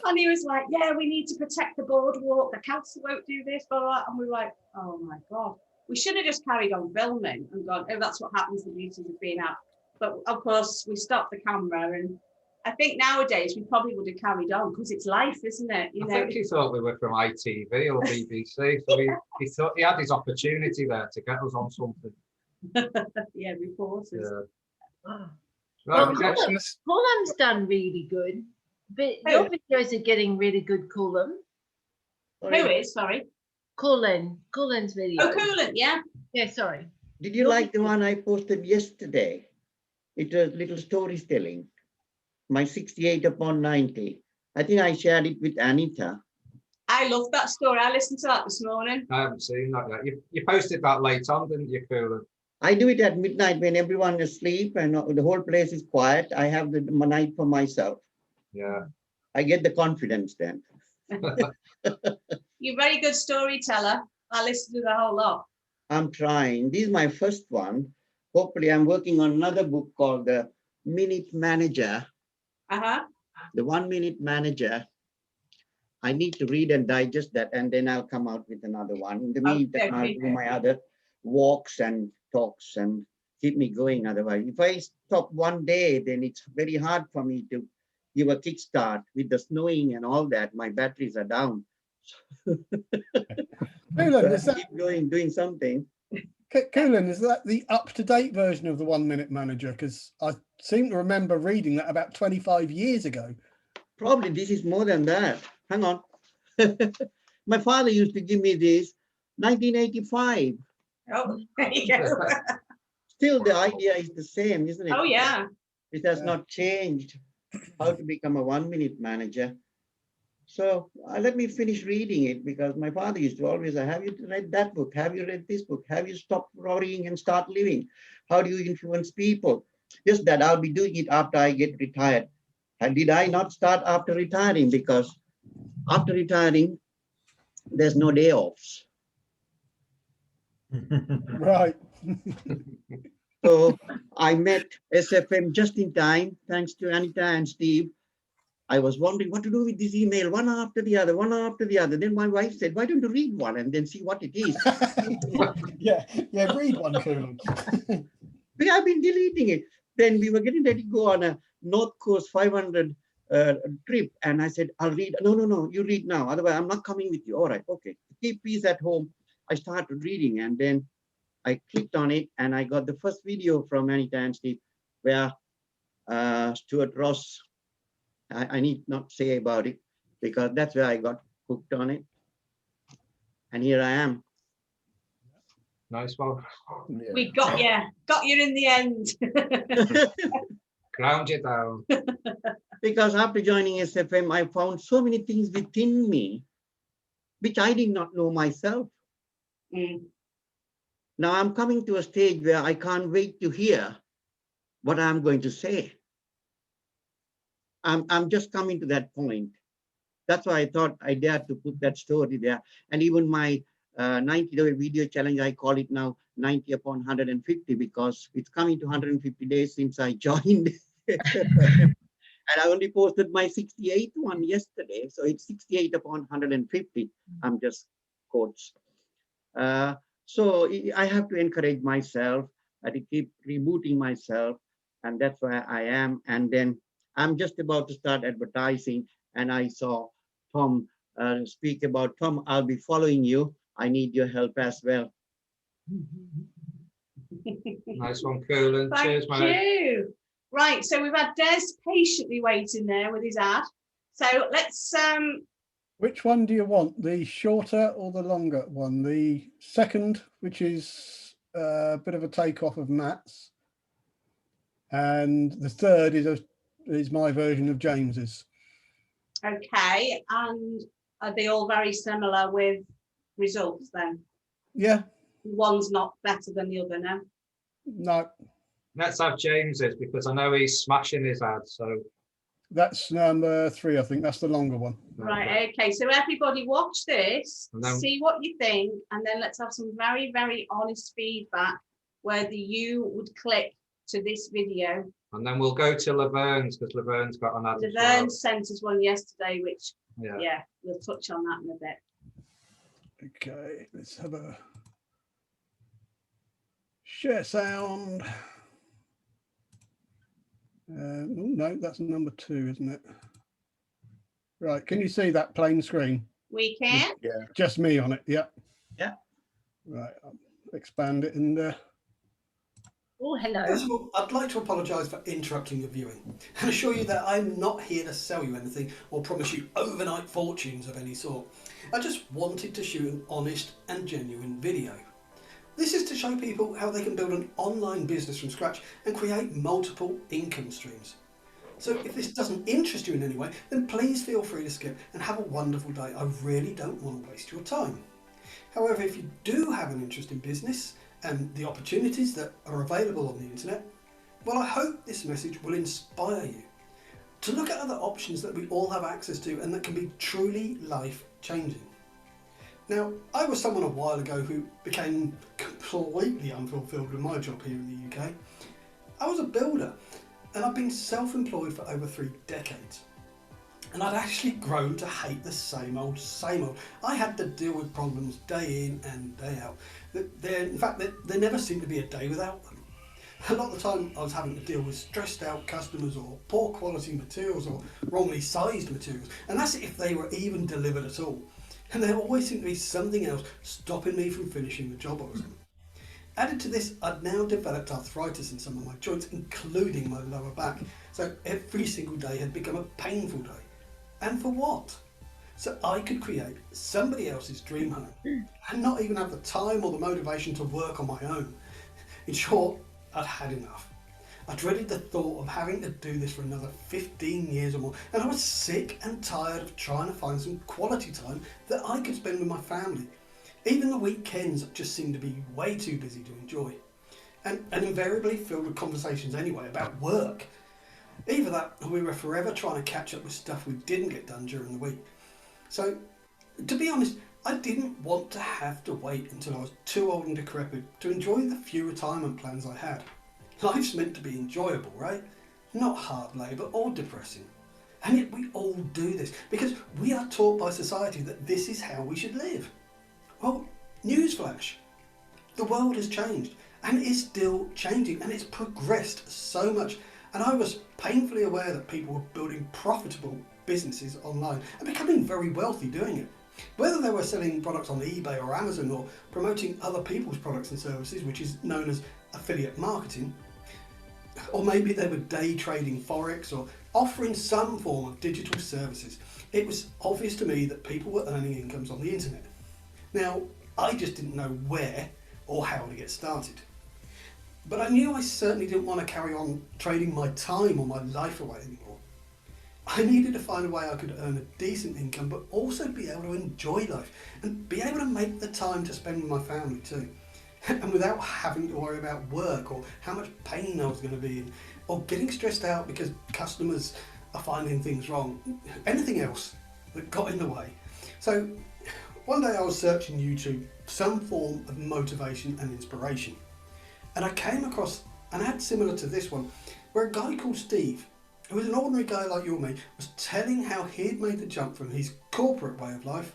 And he was like, yeah, we need to protect the boardwalk. The council won't do this, blah, blah. And we were like, oh my God. We should have just carried on filming and gone, oh, that's what happens, the beauties of being out. But of course, we stopped the camera. And I think nowadays we probably would have carried on because it's life, isn't it? You I know, think he thought we were from ITV or BBC. So he thought he had his opportunity there to get us on something. yeah, reporters. Yeah. Oh. Right, Well, next- Column's done really good, but your videos are getting really good, Colum. Who is, sorry? Colin's video. Oh, Coolant, yeah. Yeah, sorry. Did you like the one I posted yesterday? It was little storytelling. My 68 upon 90. I think I shared it with Anita. I love that story. I listened to that this morning. I haven't seen that yet. You posted that late on, didn't you, Coolant? I do it at midnight when everyone is asleep and the whole place is quiet. I have the night for myself. Yeah. I get the confidence then. You're a very good storyteller. I listened to the whole lot. I'm trying. This is my first one. Hopefully, I'm working on another book called The Minute Manager. The 1 Minute Manager. I need to read and digest that, and then I'll come out with another one. In the meantime, I'll do my other walks and talks and keep me going. Otherwise, if I stop one day, then it's very hard for me to give a kickstart with the snowing and all that. My batteries are down. Coolant, is that, keep going, doing something. Coolant, is that the up-to-date version of the 1 Minute Manager? Because I seem to remember reading that about 25 years ago. Probably this is more than that. Hang on. My father used to give me this 1985. Oh, there you go. Still, the idea is the same, isn't it? Oh, yeah. It has not changed how to become a 1 minute manager. So let me finish reading it because my father used to always say, have you read that book? Have you read this book? Have you stopped worrying and start living? How do you influence people? Just that I'll be doing it after I get retired. And did I not start after retiring? Because after retiring, there's no day offs. Right. So I met SFM just in time, thanks to Anita and Steve. I was wondering what to do with this email, one after the other, one after the other. Then my wife said, why don't you read one and then see what it is? yeah, read one, Coolant. We have been deleting it. Then we were getting ready to go on a North Coast 500 trip. And I said, I'll read. No, you read now. Otherwise, I'm not coming with you. All right, okay. Keep peace at home. I started reading and then I clicked on it and I got the first video from Anita and Steve where Stuart Ross, I need not say about it because that's where I got hooked on it. And here I am. Nice one. Yeah. We got you in the end. Ground you down. Because after joining SFM, I found so many things within me which I did not know myself. Now I'm coming to a stage where I can't wait to hear what I'm going to say. I'm just coming to that point. that's why I thought I dared to put that story there. And even my 90-day video challenge, I call it now 90 upon 150 because it's coming to 150 days since I joined. And I only posted my 68th one yesterday. So it's 68 upon 150. I'm just quotes. So I have to encourage myself to keep rebooting myself. And that's where I am. And then I'm just about to start advertising. And I saw Tom speak about, Tom, I'll be following you. I need your help as well. Nice one, Coolin. Thank Cheers, mate. you. Right, so we've had Des patiently waiting there with his ad. So let's Which one do you want, the shorter or the longer one? The second, which is a bit of a takeoff of Matt's, and the third is my version of James's. okay, and are they all very similar with results then? Yeah. One's not better than the other, no? No. Let's have James's because I know he's smashing his ad. So that's number 3, I think. That's the longer one. Right, okay. So everybody watch this, then, see what you think, and then let's have some very, very honest feedback whether you would click to this video. And then we'll go to Laverne's because Laverne's got an ad. Laverne sent us one yesterday, which, yeah, we'll touch on that in a bit. Okay, let's have a share sound. Oh, no, that's number 2, isn't it? Right, can you see that plain screen? We can. Yeah, just me on it. Yeah. Yeah. Right, I'll expand it and. Oh, hello. First of all, I'd like to apologise for interrupting your viewing and assure you that I'm not here to sell you anything or promise you overnight fortunes of any sort. I just wanted to shoot an honest and genuine video. This is to show people how they can build an online business from scratch and create multiple income streams. So if this doesn't interest you in any way, then please feel free to skip and have a wonderful day. I really don't want to waste your time. However, if you do have an interest in business and the opportunities that are available on the internet, well, I hope this message will inspire you to look at other options that we all have access to and that can be truly life-changing. Now, I was someone a while ago who became completely unfulfilled with my job here in the UK. I was a builder and I've been self-employed for over 3 decades. And I'd actually grown to hate the same old, same old. I had to deal with problems day in and day out. In fact, there never seemed to be a day without them. A lot of the time I was having to deal with stressed out customers or poor quality materials or wrongly sized materials. And that's if they were even delivered at all. And there always seemed to be something else stopping me from finishing the job I was on. Added to this, I'd now developed arthritis in some of my joints, including my lower back. So every single day had become a painful day. And for what? So I could create somebody else's dream home and not even have the time or the motivation to work on my own. In short, I'd had enough. I dreaded the thought of having to do this for another 15 years or more, and I was sick and tired of trying to find some quality time that I could spend with my family. Even the weekends just seemed to be way too busy to enjoy, and invariably filled with conversations anyway about work. Either that or we were forever trying to catch up with stuff we didn't get done during the week. So, to be honest, I didn't want to have to wait until I was too old and decrepit to enjoy the few retirement plans I had. Life's meant to be enjoyable, right? Not hard labour or depressing. And yet we all do this because we are taught by society that this is how we should live. Well, newsflash. The world has changed and is still changing, and it's progressed so much. And I was painfully aware that people were building profitable businesses online and becoming very wealthy doing it. Whether they were selling products on eBay or Amazon or promoting other people's products and services, which is known as affiliate marketing, or maybe they were day trading Forex or offering some form of digital services, it was obvious to me that people were earning incomes on the internet. Now, I just didn't know where or how to get started. But I knew I certainly didn't want to carry on trading my time or my life away anymore. I needed to find a way I could earn a decent income but also be able to enjoy life and be able to make the time to spend with my family too. And without having to worry about work or how much pain I was going to be in, or getting stressed out because customers are finding things wrong, anything else. that got in the way. So one day I was searching YouTube, some form of motivation and inspiration, and I came across an ad similar to this one, where a guy called Steve, who was an ordinary guy like you or me, was telling how he'd made the jump from his corporate way of life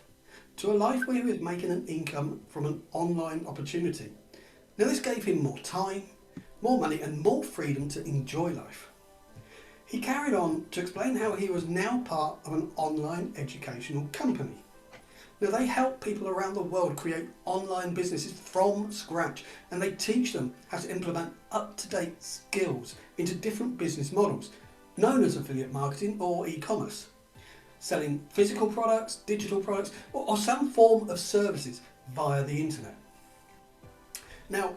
to a life where he was making an income from an online opportunity. Now this gave him more time, more money and more freedom to enjoy life. He carried on to explain how he was now part of an online educational company. Now they help people around the world create online businesses from scratch, and they teach them how to implement up-to-date skills into different business models, known as affiliate marketing or e-commerce, selling physical products, digital products, or some form of services via the internet. Now,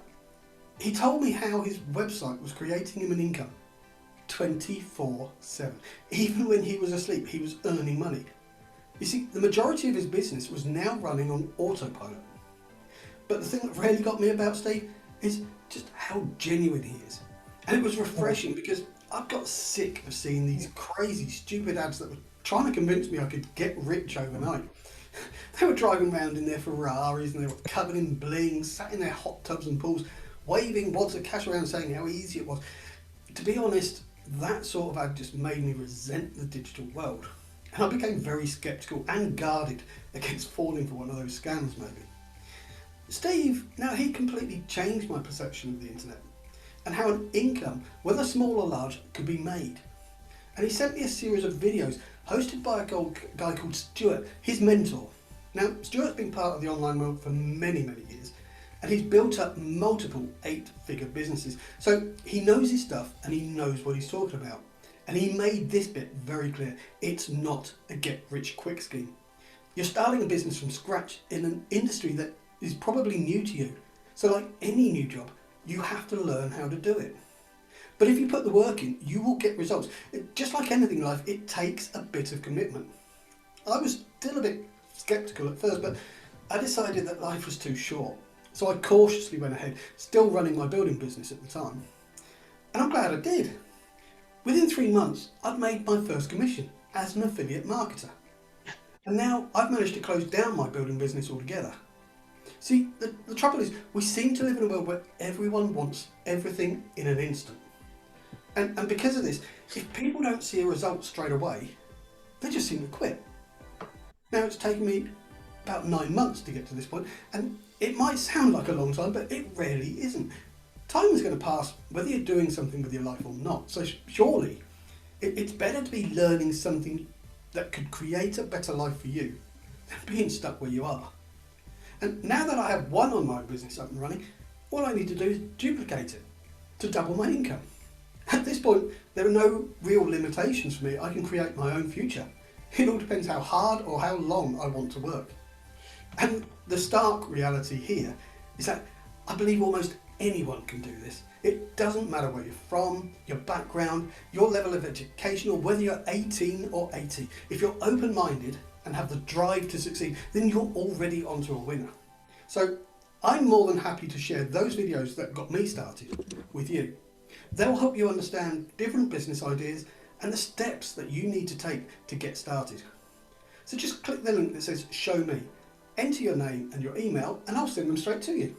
he told me how his website was creating him an income 24/7. Even when he was asleep, he was earning money. You see, the majority of his business was now running on autopilot. But the thing that really got me about Steve is just how genuine he is. And it was refreshing because I've got sick of seeing these crazy, stupid ads that were trying to convince me I could get rich overnight. They were driving around in their Ferraris and they were covered in bling, sat in their hot tubs and pools, waving wads of cash around saying how easy it was. To be honest, that sort of ad just made me resent the digital world. And I became very sceptical and guarded against falling for one of those scams maybe. Steve, now he completely changed my perception of the internet and how an income, whether small or large, could be made. And he sent me a series of videos hosted by a guy called Stuart, his mentor. Now, Stuart's been part of the online world for many, many years, and he's built up multiple 8-figure businesses. So he knows his stuff and he knows what he's talking about. And he made this bit very clear. It's not a get-rich-quick scheme. You're starting a business from scratch in an industry that is probably new to you. So like any new job, you have to learn how to do it. But if you put the work in, you will get results. Just like anything in life, it takes a bit of commitment. I was still a bit sceptical at first, but I decided that life was too short. So I cautiously went ahead, still running my building business at the time. And I'm glad I did. Within 3 months, I'd made my first commission as an affiliate marketer. And now I've managed to close down my building business altogether. See, the trouble is, we seem to live in a world where everyone wants everything in an instant. And because of this, if people don't see a result straight away, they just seem to quit. Now it's taken me about 9 months to get to this point, and it might sound like a long time, but it really isn't. Time is going to pass whether you're doing something with your life or not. So surely it's better to be learning something that could create a better life for you than being stuck where you are. And now that I have one online business up and running, all I need to do is duplicate it to double my income. At this point, there are no real limitations for me. I can create my own future. It all depends how hard or how long I want to work. And the stark reality here is that I believe almost anyone can do this. It doesn't matter where you're from, your background, your level of education, or whether you're 18 or 80. If you're open-minded and have the drive to succeed, then you're already onto a winner. So I'm more than happy to share those videos that got me started with you. They'll help you understand different business ideas and the steps that you need to take to get started. So just click the link that says Show Me, enter your name and your email, and I'll send them straight to you.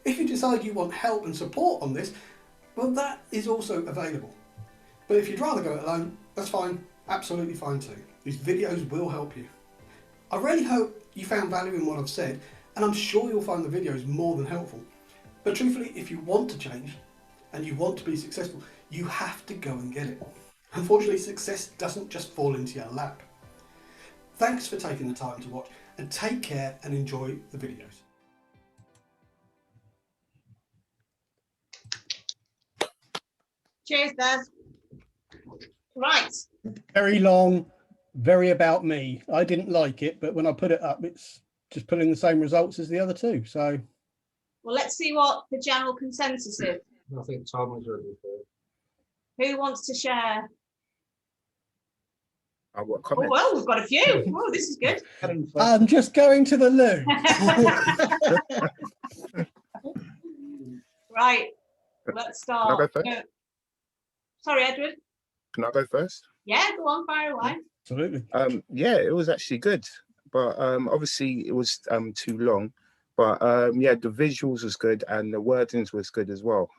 If you decide you want help and support on this, well, that is also available. But if you'd rather go it alone, that's fine, absolutely fine too. These videos will help you. I really hope you found value in what I've said, and I'm sure you'll find the videos more than helpful. But truthfully, if you want to change and you want to be successful, you have to go and get it. Unfortunately, success doesn't just fall into your lap. Thanks for taking the time to watch, and take care and enjoy the videos. Cheers, Des. Right. Very long, very about me. I didn't like it, but when I put it up, it's just pulling the same results as the other two. So, Well, let's see what the general consensus is. I think Tom was ready for it. Who wants to share? I've got Oh, comments. well, we've got a few. Oh, this is good. I'm just going to the loo. Right. Let's Can I start. go first? Sorry, Edward. Can I go first? Yeah, go on, fire away. Absolutely. Yeah, it was actually good, but obviously it was too long. But yeah, the visuals was good and the wordings was good as well.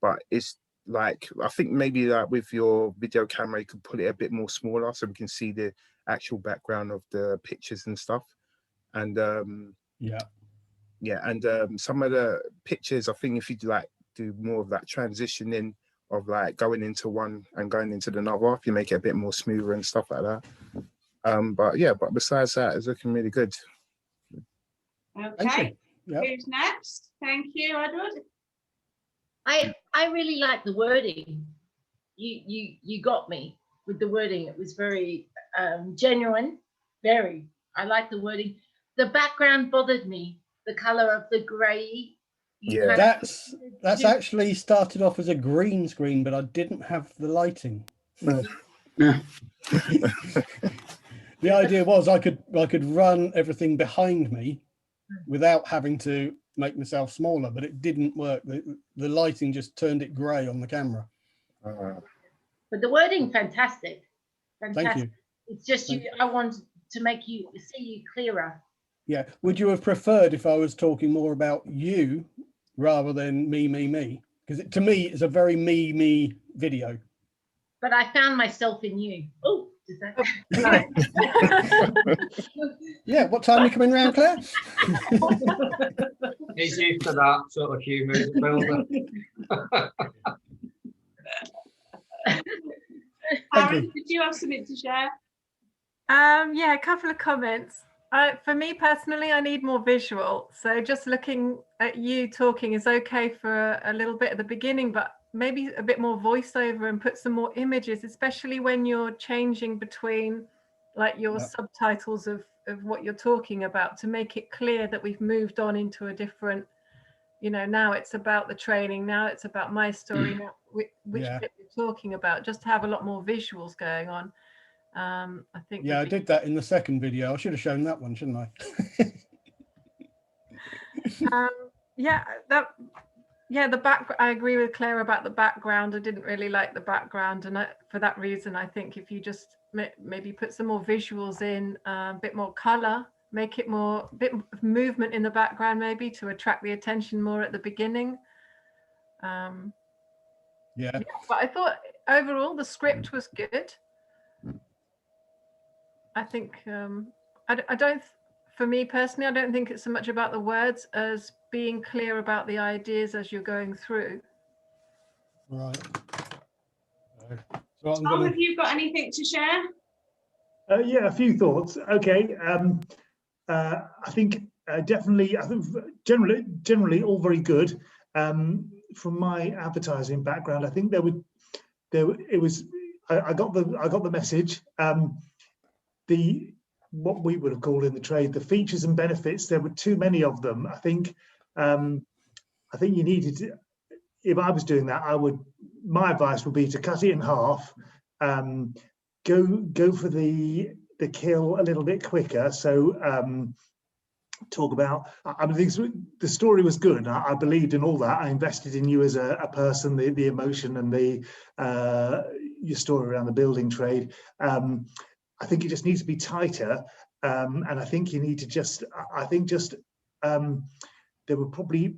But it's like, I think maybe like with your video camera, you could put it a bit more smaller so we can see the actual background of the pictures and stuff. And yeah, and some of the pictures, I think if you do more of that transitioning of like going into one and going into another, if you make it a bit more smoother and stuff like that. But yeah, but besides that, it's looking really good. Okay. Yep. Who's next? Thank you, Edward. I really like the wording. You got me with the wording. It was very genuine. Very. I like the wording. The background bothered me. The color of the grey. Yeah, that's actually started off as a green screen, but I didn't have the lighting. Yeah. The idea was I could run everything behind me without having to make myself smaller, but it didn't work. The lighting just turned it grey on the camera. But the wording, fantastic. Fantastic. Thank you. It's just I wanted to make you see you clearer. Yeah. Would you have preferred if I was talking more about you rather than me? Because to me, it's a very me video. But I found myself in you. Oh, does that? Yeah. What time are you coming round, Claire? He's used to that sort of humour, builder. Aaron, did you have something to share? Yeah, a couple of comments. For me personally, I need more visual. So just looking at you talking is okay for a little bit at the beginning, but maybe a bit more voiceover and put some more images, especially when you're changing between like your subtitles of what you're talking about, to make it clear that we've moved on into a different, now it's about the training, now it's about my story, now which bit we're talking about, just to have a lot more visuals going on. I think. Yeah, I did that in the second video. I should have shown that one, shouldn't I? The back. I agree with Claire about the background. I didn't really like the background, and for that reason, I think if you just maybe put some more visuals in, a bit more color, make it bit of movement in the background, maybe to attract the attention more at the beginning. Yeah, but I thought overall the script was good. I think I don't, for me personally, I don't think it's so much about the words as being clear about the ideas as you're going through. Right. So Tom, have you got anything to share? Yeah, a few thoughts. Okay. I think definitely, I think generally all very good. From my advertising background, I think I got the message. What we would have called in the trade the features and benefits, there were too many of them. I think you needed to, if I was doing that, my advice would be to cut it in half, go for the kill a little bit quicker. So talk about, I think the story was good. I believed in all that. I invested in you as a person, the emotion and your story around the building trade. I think it just needs to be tighter, and I think you need to there were probably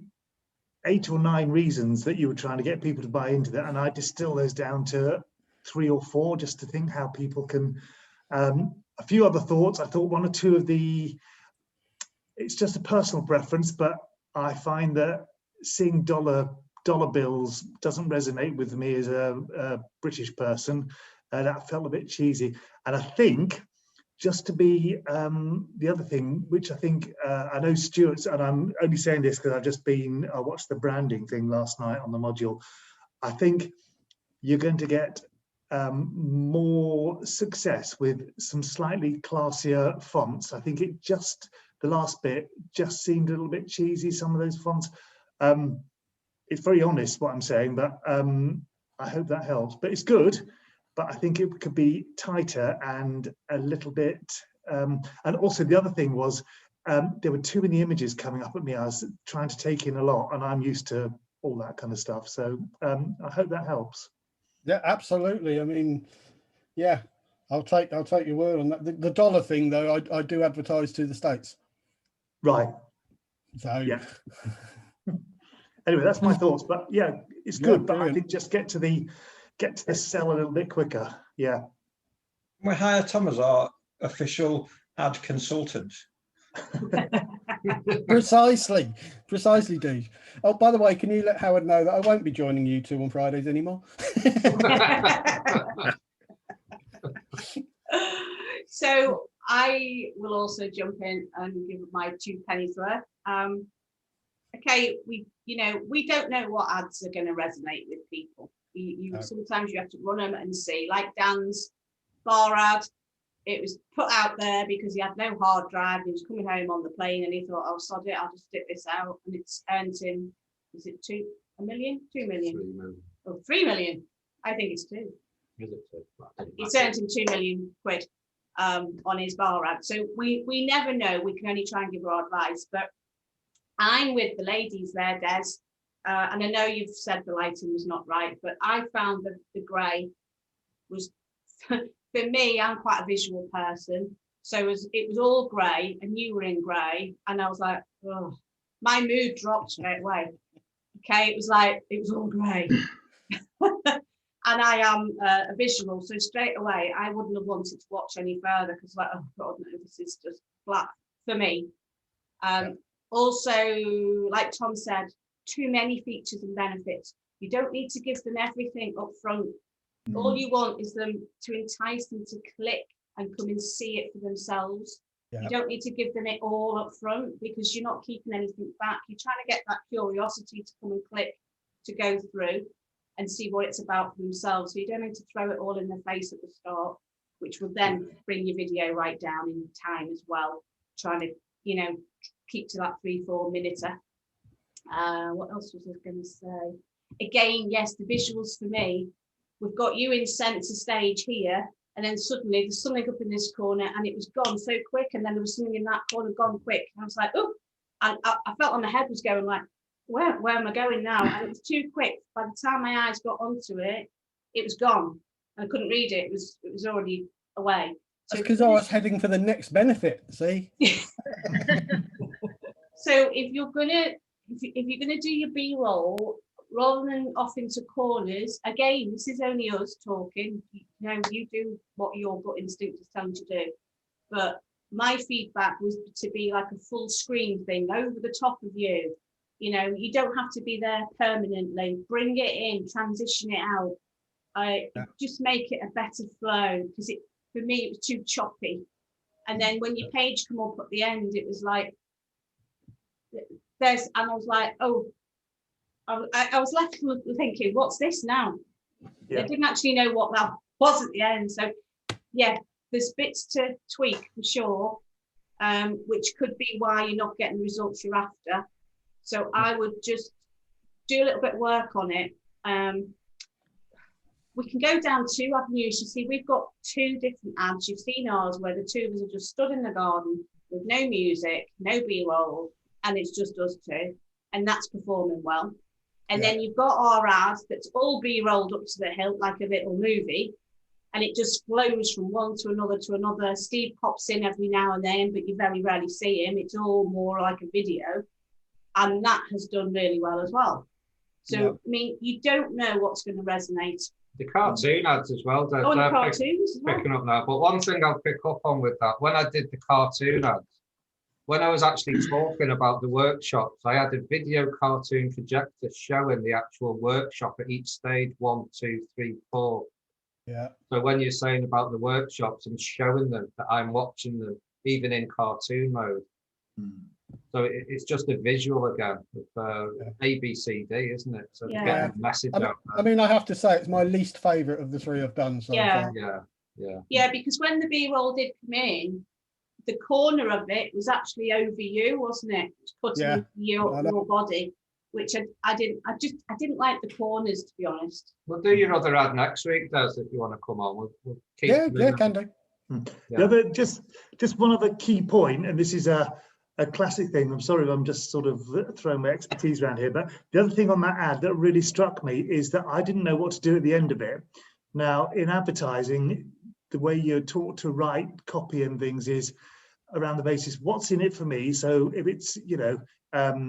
8 or 9 reasons that you were trying to get people to buy into that, and I distill those down to 3 or 4 just to think how people can. A few other thoughts. I thought 1 or 2 of it's just a personal preference, but I find that seeing dollar bills doesn't resonate with me as a British person. That felt a bit cheesy. And I think, just to be the other thing, which I think I know Stuart's, and I'm only saying this because I watched the branding thing last night on the module. I think you're going to get more success with some slightly classier fonts. I think the last bit just seemed a little bit cheesy, some of those fonts. It's very honest what I'm saying, but I hope that helps. But it's good. But I think it could be tighter and a little bit. And also the other thing was there were too many images coming up at me. I was trying to take in a lot, and I'm used to all that kind of stuff. So I hope that helps. Yeah, absolutely. I mean, yeah, I'll take your word on that. The dollar thing, though, I do advertise to the States. Right. So yeah. Anyway, that's my thoughts. But yeah, it's good. But I think just get to the sell a little bit quicker. Yeah. We hire Tom as our official ad consultant. Precisely, Dave. Oh, by the way, can you let Howard know that I won't be joining you two on Fridays anymore? So I will also jump in and give my 2 pennies worth. Okay, we don't know what ads are going to resonate with people. Sometimes you have to run them and see, like Dan's bar ad. It was put out there because he had no hard drive. He was coming home on the plane and he thought, "Oh, sod it, I'll just stick this out." And it's earned him, is it 2 million? 2 million? 3 million. Oh, 3 million. I think it's 2. Is it 2? It's earned him 2 million quid on his bar ad. So we never know. We can only try and give our advice. But I'm with the ladies there, Des. And I know you've said the lighting was not right, but I found that the grey was... For me, I'm quite a visual person, so it was all grey, and you were in grey, and I was like, oh, my mood dropped straight away. Okay, it was all grey, and I am a visual, so straight away I wouldn't have wanted to watch any further because like, oh God, no, this is just flat for me. Also, like Tom said, too many features and benefits. You don't need to give them everything up front. All you want is them to entice them to click and come and see it for themselves. You don't need to give them it all up front because you're not keeping anything back. You're trying to get that curiosity to come and click, to go through and see what it's about for themselves. So you don't need to throw it all in their face at the start, which will then bring your video right down in time as well. Trying to, keep to that 3-4 minuter. What else was I going to say? Again, yes, the visuals for me. We've got you in centre stage here, and then suddenly there's something up in this corner, and it was gone so quick, and then there was something in that corner gone quick. And I was like, oh, and I felt like my head was going like, where am I going now? And it was too quick. By the time my eyes got onto it, it was gone. I couldn't read it. It was already away. That's because I was heading for the next benefit. See. So if you're gonna do your B-roll, rather than off into corners, again, this is only us talking. You do what your gut instinct is telling you to do. But my feedback was to be like a full screen thing over the top of you. You don't have to be there permanently. Bring it in, transition it out. Just make it a better flow because for me, it was too choppy. And then when your page come up at the end, it was like, and I was like, oh, I was left thinking, what's this now? I didn't actually know what that was at the end. So yeah, there's bits to tweak for sure, which could be why you're not getting the results you're after. So I would just do a little bit of work on it. We can go down 2 avenues. You see, we've got 2 different ads. You've seen ours where the 2 of us are just stood in the garden with no music, no B-roll, and it's just us 2, and that's performing well. And then you've got our ad that's all B-rolled up to the hilt like a little movie, and it just flows from one to another to another. Steve pops in every now and then, but you very rarely see him. It's all more like a video, and that has done really well as well. So, I mean, you don't know what's going to resonate. The cartoon ads as well. The cartoons as well. Picking up now. But one thing I'll pick up on with that, when I did the cartoon ads, when I was actually talking about the workshops, I had a video cartoon projector showing the actual workshop at each stage, 1, 2, 3, 4. Yeah. So when you're saying about the workshops, I'm showing them that I'm watching them, even in cartoon mode. So it's just a visual again of A, B, C, D, isn't it? So getting the message out there. I mean, I have to say it's my least favourite of the 3 I've done so far. Yeah, because when the B-roll did come in, the corner of it was actually over you, wasn't it? It was putting your body, which I didn't like the corners, to be honest. We'll do your other ad next week, Des, if you want to come on. We'll keep can do. The other, just one other key point, and this is a classic thing. I'm sorry, I'm just sort of throwing my expertise around here, but the other thing on that ad that really struck me is that I didn't know what to do at the end of it. Now, in advertising, the way you're taught to write copy and things is around the basis, what's in it for me? So if it's, I've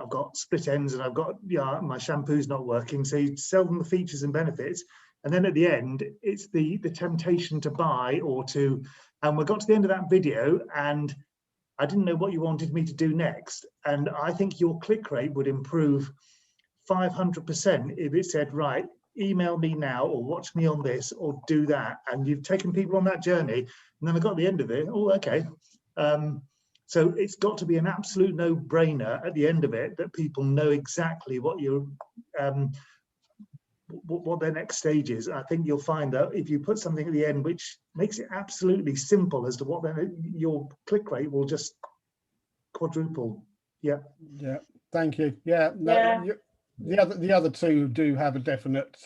got split ends and I've got, my shampoo's not working. So you sell them the features and benefits. And then at the end, it's the temptation to buy and we got to the end of that video and I didn't know what you wanted me to do next. And I think your click rate would improve 500% if it said, right, email me now or watch me on this or do that. And you've taken people on that journey. And then I got the end of it. Oh, okay. So it's got to be an absolute no-brainer at the end of it that people know exactly what you're, what their next stage is. I think you'll find that if you put something at the end which makes it absolutely simple as to what then your click rate will just quadruple. Yeah. Yeah. Thank you. Yeah. No, Yeah. the other two do have a definite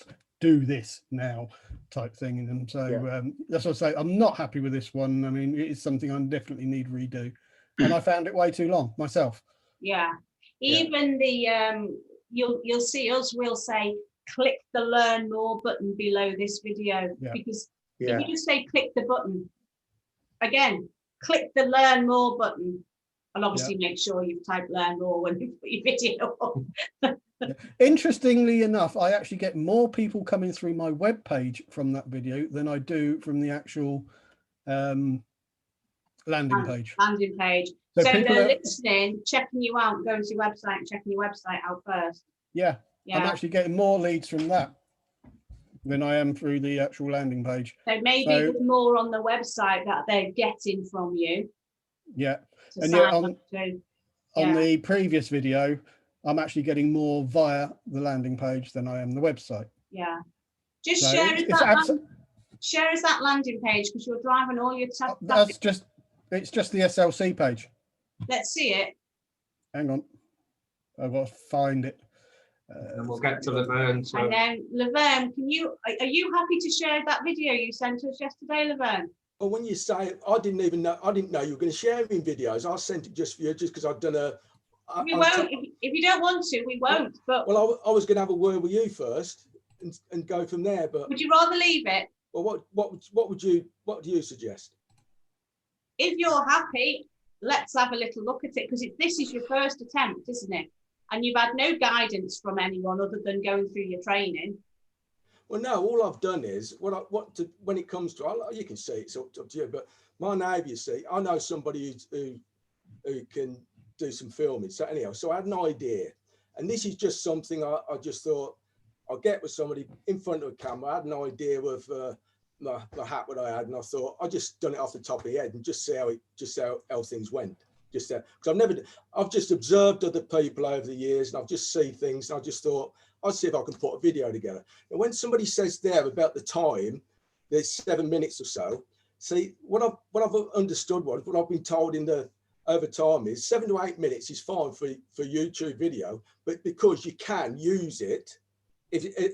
do this now type thing in them. So that's what I say. I'm not happy with this one. I mean, it is something I definitely need redo, and I found it way too long myself. Yeah. Even the you'll see us. We'll say click the learn more button below this video because if you just say click the button again, click the learn more button, and obviously make sure you've typed learn more when you put your video on. Interestingly enough, I actually get more people coming through my web page from that video than I do from the actual landing page. Landing page. So they're listening, checking you out, going to your website and checking your website out first. Yeah. I'm actually getting more leads from that than I am through the actual landing page. So maybe there's more on the website that they're getting from you. Yeah. And yet on the previous video, I'm actually getting more via the landing page than I am the website. Yeah. Just so share us that landing page because you're driving all your stuff. It's just the SLC page. Let's see it. Hang on. I've got to find it. And we'll get to Laverne. So. And then Laverne, are you happy to share that video you sent us yesterday, Laverne? Well, when you say I didn't know you were going to share in videos. I sent it just for you, just because I've done a. We won't. If you don't want to, we won't. But well, I was going to have a word with you first and go from there. But would you rather leave it? Well, what do you suggest? If you're happy, let's have a little look at it because this is your first attempt, isn't it? And you've had no guidance from anyone other than going through your training. Well, no, all I've done is when it comes to, you can see it's up to you, but my neighbour, you see, I know somebody who can do some filming. So anyhow, so I had an idea, and this is just something I just thought I'll get with somebody in front of a camera. I had an idea with the hat that I had, and I thought I just done it off the top of the head and just see how things went. Just because I've just observed other people over the years, and I've just seen things, and I just thought I'd see if I can put a video together. And when somebody says there about the time, there's 7 minutes or so. See, what I've understood what I've been told over time is 7 to 8 minutes is fine for YouTube video, but because you can use it,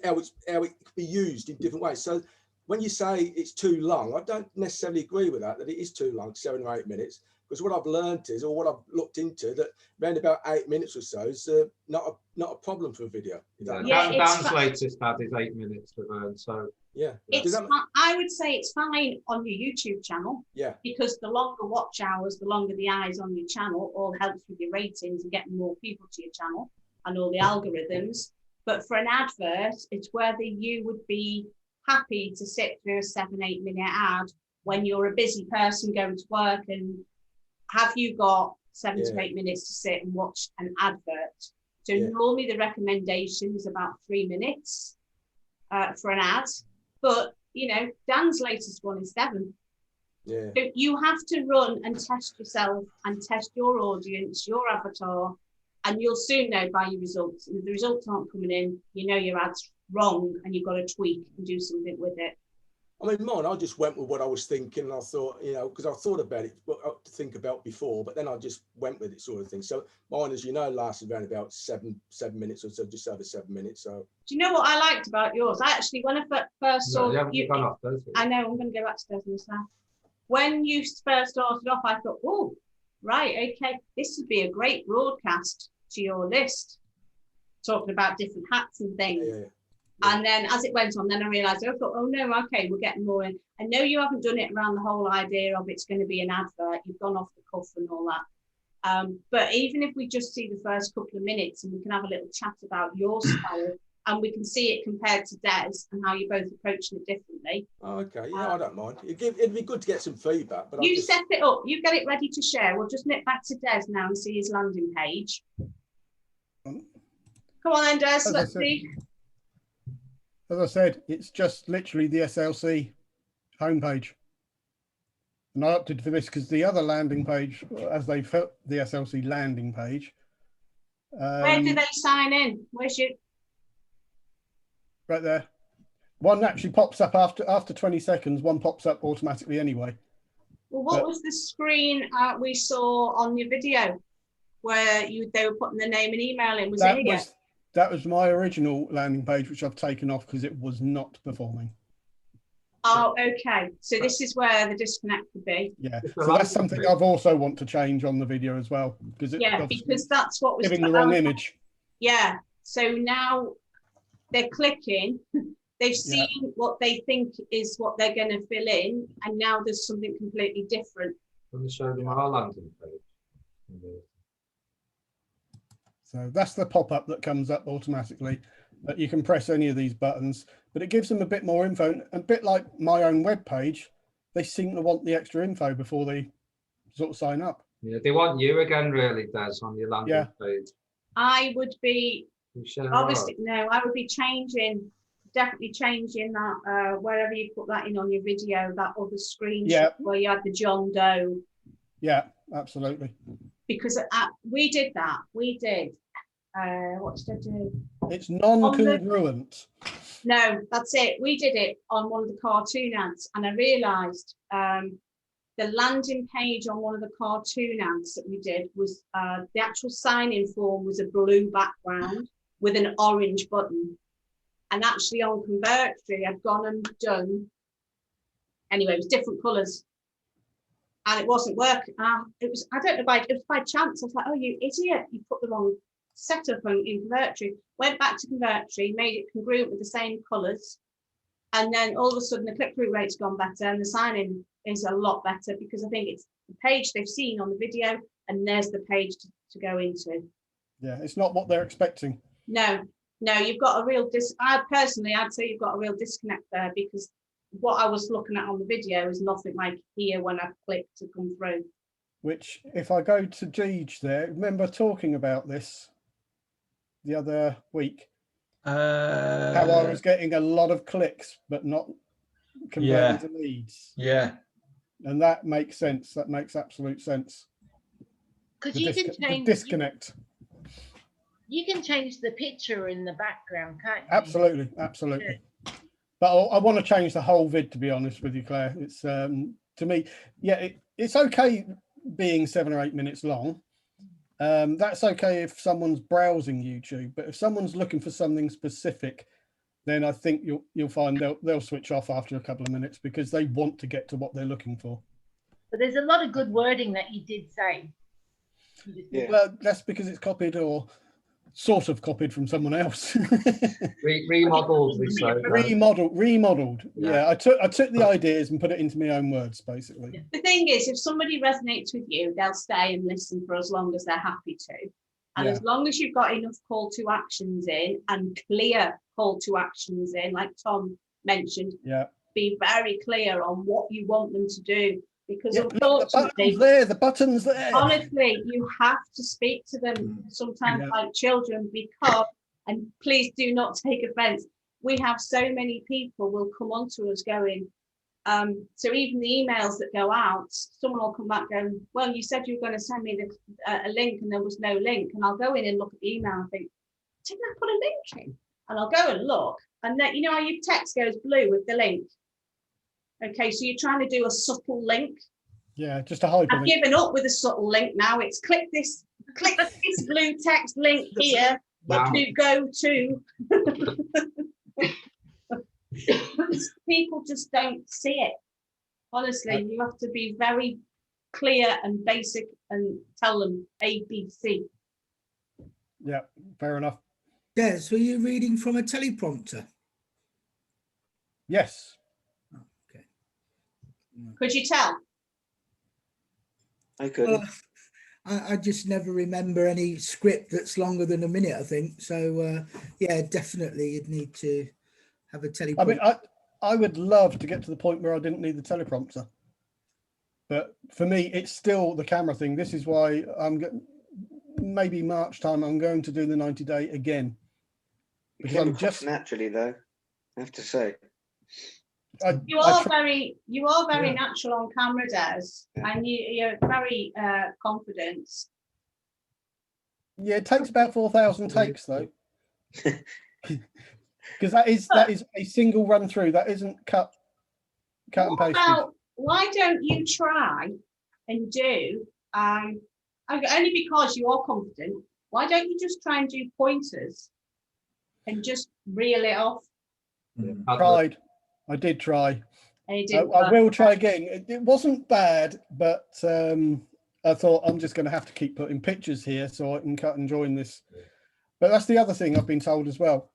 how it could be used in different ways. So when you say it's too long, I don't necessarily agree with that it is too long, 7 or 8 minutes. Because what I've learned is, or what I've looked into, that around about 8 minutes or so is not a problem for a video. Dan's latest ad is 8 minutes to learn. So yeah, I would say it's fine on your YouTube channel. Yeah, because the longer watch hours, the longer the eyes on your channel, all helps with your ratings and getting more people to your channel and all the algorithms. But for an advert, it's whether you would be happy to sit through a 7-8 minute ad when you're a busy person going to work, and have you got 7 to 8 minutes to sit and watch an advert? So normally the recommendation is about 3 minutes for an ad, but Dan's latest one is 7. Yeah. So you have to run and test yourself and test your audience, your avatar, and you'll soon know by your results. And if the results aren't coming in, your ad's wrong and you've got to tweak and do something with it. I mean, mine, I just went with what I was thinking, and I thought, because I thought about it to think about before, but then I just went with it, sort of thing. So mine, as you know, lasted around about 7 minutes or so, just over 7 minutes. So do you know what I liked about yours? I actually, when I first saw you, I know I'm going to go upstairs and stuff. When you first started off, I thought, oh, right, okay, this would be a great broadcast to your list, talking about different hats and things. Yeah. And then as it went on, then I realised, I thought, oh no, okay, we're getting more in. I know you haven't done it around the whole idea of it's going to be an advert. You've gone off the cuff and all that. But even if we just see the first couple of minutes and we can have a little chat about your style and we can see it compared to Des and how you're both approaching it differently. Okay, yeah, I don't mind. It'd be good to get some feedback. But you set it up, you get it ready to share. We'll just nip back to Des now and see his landing page. Come on then, Des, let's see. As I said, it's just literally the SLC homepage. And I opted for this because the other landing page, as they felt the SLC landing page. Where do they sign in? Where's your... Right there. One actually pops up after 20 seconds, one pops up automatically anyway. Well, what was the screen we saw on your video where they were putting the name and email in? Was it here? That was my original landing page, which I've taken off because it was not performing. Oh, okay. So this is where the disconnect would be. Yeah. So that's something I've also want to change on the video as well, because because that's what was giving the wrong image. Yeah. So now they're clicking. They've seen what they think is what they're going to fill in, and now there's something completely different. Let me show them our landing page. So that's the pop-up that comes up automatically. That you can press any of these buttons, but it gives them a bit more info. A bit like my own web page, they seem to want the extra info before they sort of sign up. Yeah, they want you again, really, Des, on your landing page. I would be obviously I would be definitely changing that wherever you put that in on your video, that other screenshot where you had the John Doe. Yeah, absolutely. Because we did that. We did. What did I do? It's non-congruent. No, that's it. We did it on one of the cartoon ads, and I realised the landing page on one of the cartoon ads that we did was the actual sign-in form was a blue background with an orange button, and actually on Convertry I'd gone and done. Anyway, it was different colours, and it wasn't working. It was I don't know it was by chance. I was like, oh, you idiot! You put the wrong setup in Convertry. Went back to Convertry, made it congruent with the same colours, and then all of a sudden the click-through rate's gone better and the sign-in is a lot better because I think it's the page they've seen on the video and there's the page to go into. Yeah, it's not what they're expecting. No, you've got a real I'd say you've got a real disconnect there, because what I was looking at on the video is nothing like here when I click to come through. Which, if I go to Deej there, remember talking about this the other week, how I was getting a lot of clicks but not converting to leads. Yeah, and that makes sense. That makes absolute sense. Because you can change the disconnect. You can change the picture in the background, can't you? Absolutely. Yeah. But I want to change the whole vid, to be honest with you, Claire. It's to me, it's okay being 7 or 8 minutes long. That's okay if someone's browsing YouTube, but if someone's looking for something specific, then I think you'll find they'll switch off after a couple of minutes because they want to get to what they're looking for. But there's a lot of good wording that you did say. Yeah. Well, that's because it's copied or sort of copied from someone else. Remodeled. Remodeled. Yeah, I took the ideas and put it into my own words, basically. The thing is, if somebody resonates with you, they'll stay and listen for as long as they're happy to. And as long as you've got enough call to actions in and clear call to actions in, like Tom mentioned, be very clear on what you want them to do. Because unfortunately, the buttons there. Honestly, you have to speak to them sometimes like children, because, and please do not take offense, we have so many people will come on to us going, so even the emails that go out, someone will come back going, well, you said you were going to send me a link and there was no link. And I'll go in and look at the email and think, didn't I put a link in? And I'll go and look. And then, you know how your text goes blue with the link? Okay, so you're trying to do a subtle link. Yeah, just a hyperlink. I've given up with a subtle link now. It's click this blue text link here to go to. People just don't see it. Honestly, you have to be very clear and basic and tell them A, B, C. Yeah, fair enough. Des, were you reading from a teleprompter? Yes. Okay. Could you tell? I couldn't. I just never remember any script that's longer than a minute, I think. So, yeah, definitely you'd need to have a teleprompter. I mean, I would love to get to the point where I didn't need the teleprompter. But for me, it's still the camera thing. This is why maybe March time, I'm going to do the 90-day again. You Because came I'm across just naturally, though, I have to say. You are very natural on camera, Des, and you're very confident. Yeah, it takes about 4,000 takes though. Because that is a single run through. That isn't cut and pasted. Why don't you try and do only because you are confident, why don't you just try and do pointers and just reel it off? Tried. I did try. And it didn't I will work. try again. It wasn't bad, but I thought I'm just going to have to keep putting pictures here so I can cut and join this. But that's the other thing I've been told as well.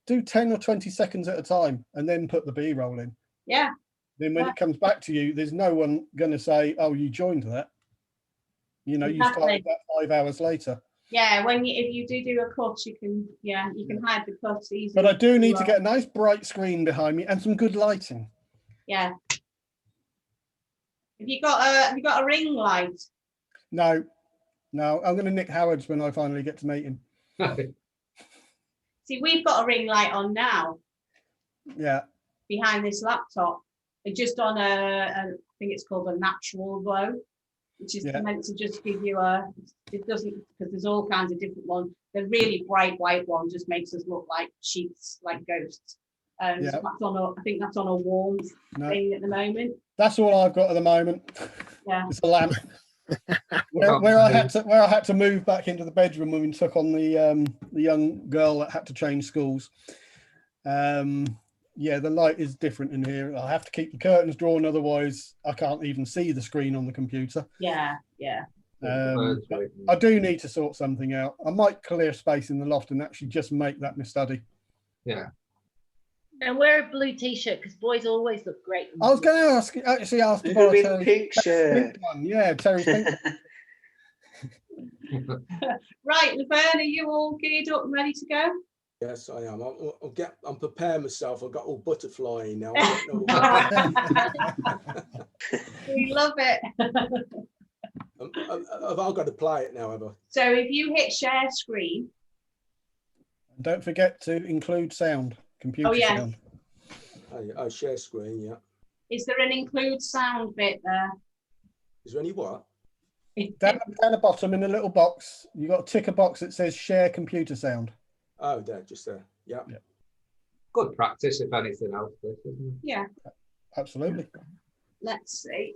Do 10 or 20 seconds at a time and then put the B-roll in. Yeah. Then when it comes back to you, there's no one going to say, oh, you joined that. You know, you started that 5 hours later. Yeah, if you do a cut, you can hide the cuts easily. But I do need to get a nice bright screen behind me and some good lighting. Yeah. Have you got a ring light? No, I'm going to nick Howard's when I finally get to meet him. See, we've got a ring light on now. Yeah. Behind this laptop, it's just on I think it's called a natural glow, which is meant to just give you it doesn't, because there's all kinds of different ones. The really bright white one just makes us look like sheets, like ghosts. So I think that's on a warm thing at the moment. That's all I've got at the moment. Yeah. It's a lamp. where I had to move back into the bedroom when we took on the young girl that had to change schools. Yeah, the light is different in here. I have to keep the curtains drawn, otherwise I can't even see the screen on the computer. Yeah. I do need to sort something out. I might clear space in the loft and actually just make that my study. Yeah. And wear a blue t-shirt because boys always look great. I was going to ask to borrow Terry's pink shirt. one. Yeah, Terry's pink. Right, Laverne, are you all geared up and ready to go? Yes, I am. I'm preparing myself. I've got all butterfly now. We love it. I've got to play it now, ever. So if you hit share screen. Don't forget to include sound, computer sound. Oh, share screen, yeah. Is there an include sound bit there? Is there any what? Down the bottom in a little box, you've got to tick a box that says share computer sound. Oh, there, just there. Yeah. Good practice, if anything else. Yeah. Absolutely. Let's see.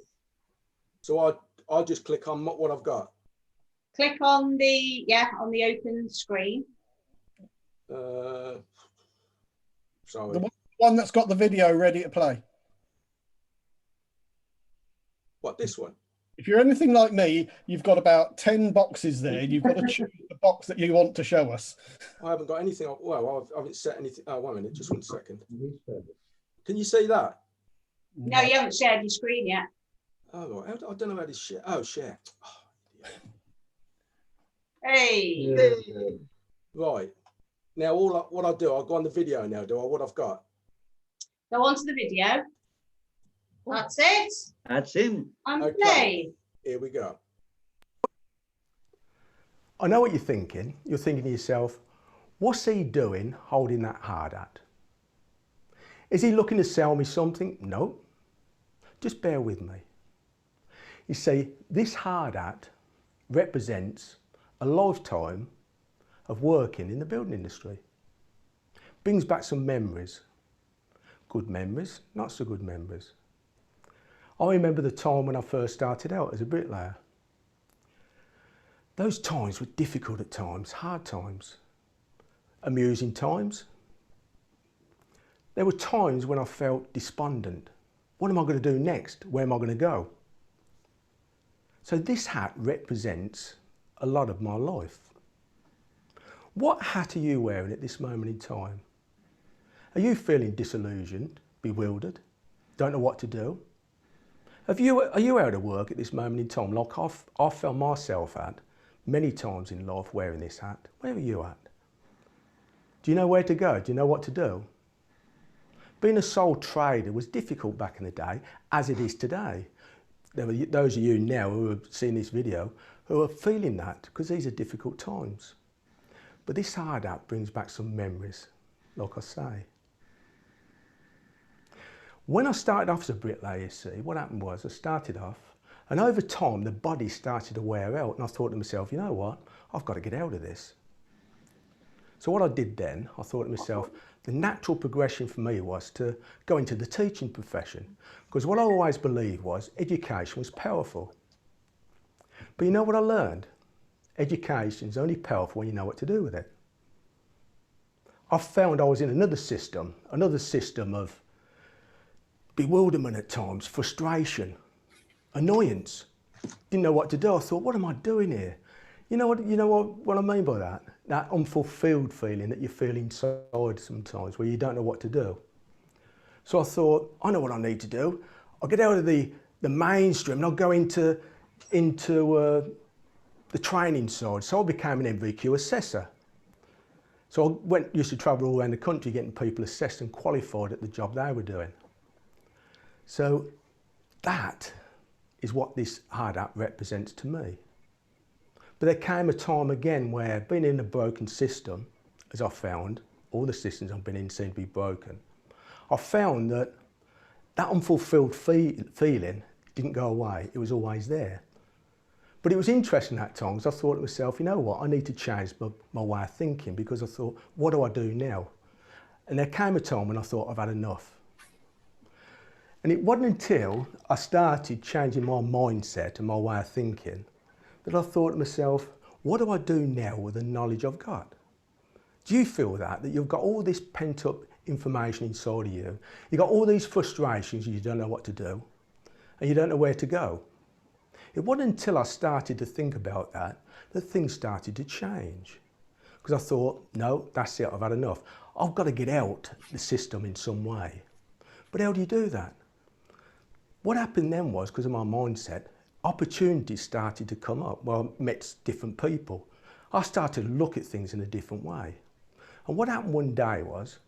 So I'll just click on what I've got. Click on the open screen. Sorry. The one that's got the video ready to play. What, this one? If you're anything like me, you've got about 10 boxes there. You've got to choose the box that you want to show us. I haven't got anything. Well, I haven't set anything. Oh, 1 minute, just 1 second. Can you see that? No, you haven't shared your screen yet. Oh, right. I don't know how to share. Oh, share. Oh, hey. Right. Now, what I do, I'll go on the video now, do I? What I've got. Go on to the video. That's it. That's him. And play. Here we go. I know what you're thinking. You're thinking to yourself, what's he doing holding that hard hat? Is he looking to sell me something? No. Just bear with me. You see, this hard hat represents a lifetime of working in the building industry. Brings back some memories. Good memories, not so good memories. I remember the time when I first started out as a bricklayer. Those times were difficult at times, hard times, amusing times. There were times when I felt despondent. What am I going to do next? Where am I going to go? So this hat represents a lot of my life. What hat are you wearing at this moment in time? Are you feeling disillusioned, bewildered, don't know what to do. Are you out of work at this moment in time? Like I've found myself at many times in life wearing this hat. Where are you at? Do you know where to go? Do you know what to do? Being a sole trader was difficult back in the day, as it is today. There are those of you now who have seen this video who are feeling that, because these are difficult times. But this hard hat brings back some memories, like I say. When I started off as a bricklayer, you see, what happened was I started off, and over time the body started to wear out, and I thought to myself, you know what, I've got to get out of this. So what I did then, I thought to myself, the natural progression for me was to go into the teaching profession, because what I always believed was education was powerful. But you know what I learned? Education is only powerful when you know what to do with it. I found I was in another system of bewilderment at times, frustration, annoyance. Didn't know what to do. I thought, what am I doing here? You know what I mean by that? That unfulfilled feeling that you feel inside sometimes, where you don't know what to do. So I thought, I know what I need to do. I'll get out of the mainstream and I'll go into the training side. So I became an MVQ assessor. So I used to travel all around the country getting people assessed and qualified at the job they were doing. So that is what this hard hat represents to me. But there came a time again where, being in a broken system, as I found, all the systems I've been in seem to be broken, I found that unfulfilled feeling didn't go away. It was always there. But it was interesting at times. I thought to myself, you know what, I need to change my way of thinking, because I thought, what do I do now? And there came a time when I thought, I've had enough. And it wasn't until I started changing my mindset and my way of thinking that I thought to myself, what do I do now with the knowledge I've got? Do you feel that you've got all this pent up information inside of you? You've got all these frustrations, you don't know what to do, and you don't know where to go. It wasn't until I started to think about that things started to change. Because I thought, no, that's it, I've had enough. I've got to get out the system in some way. But how do you do that? What happened then was, because of my mindset, opportunities started to come up. Well, I met different people. I started to look at things in a different way. And what happened one day was,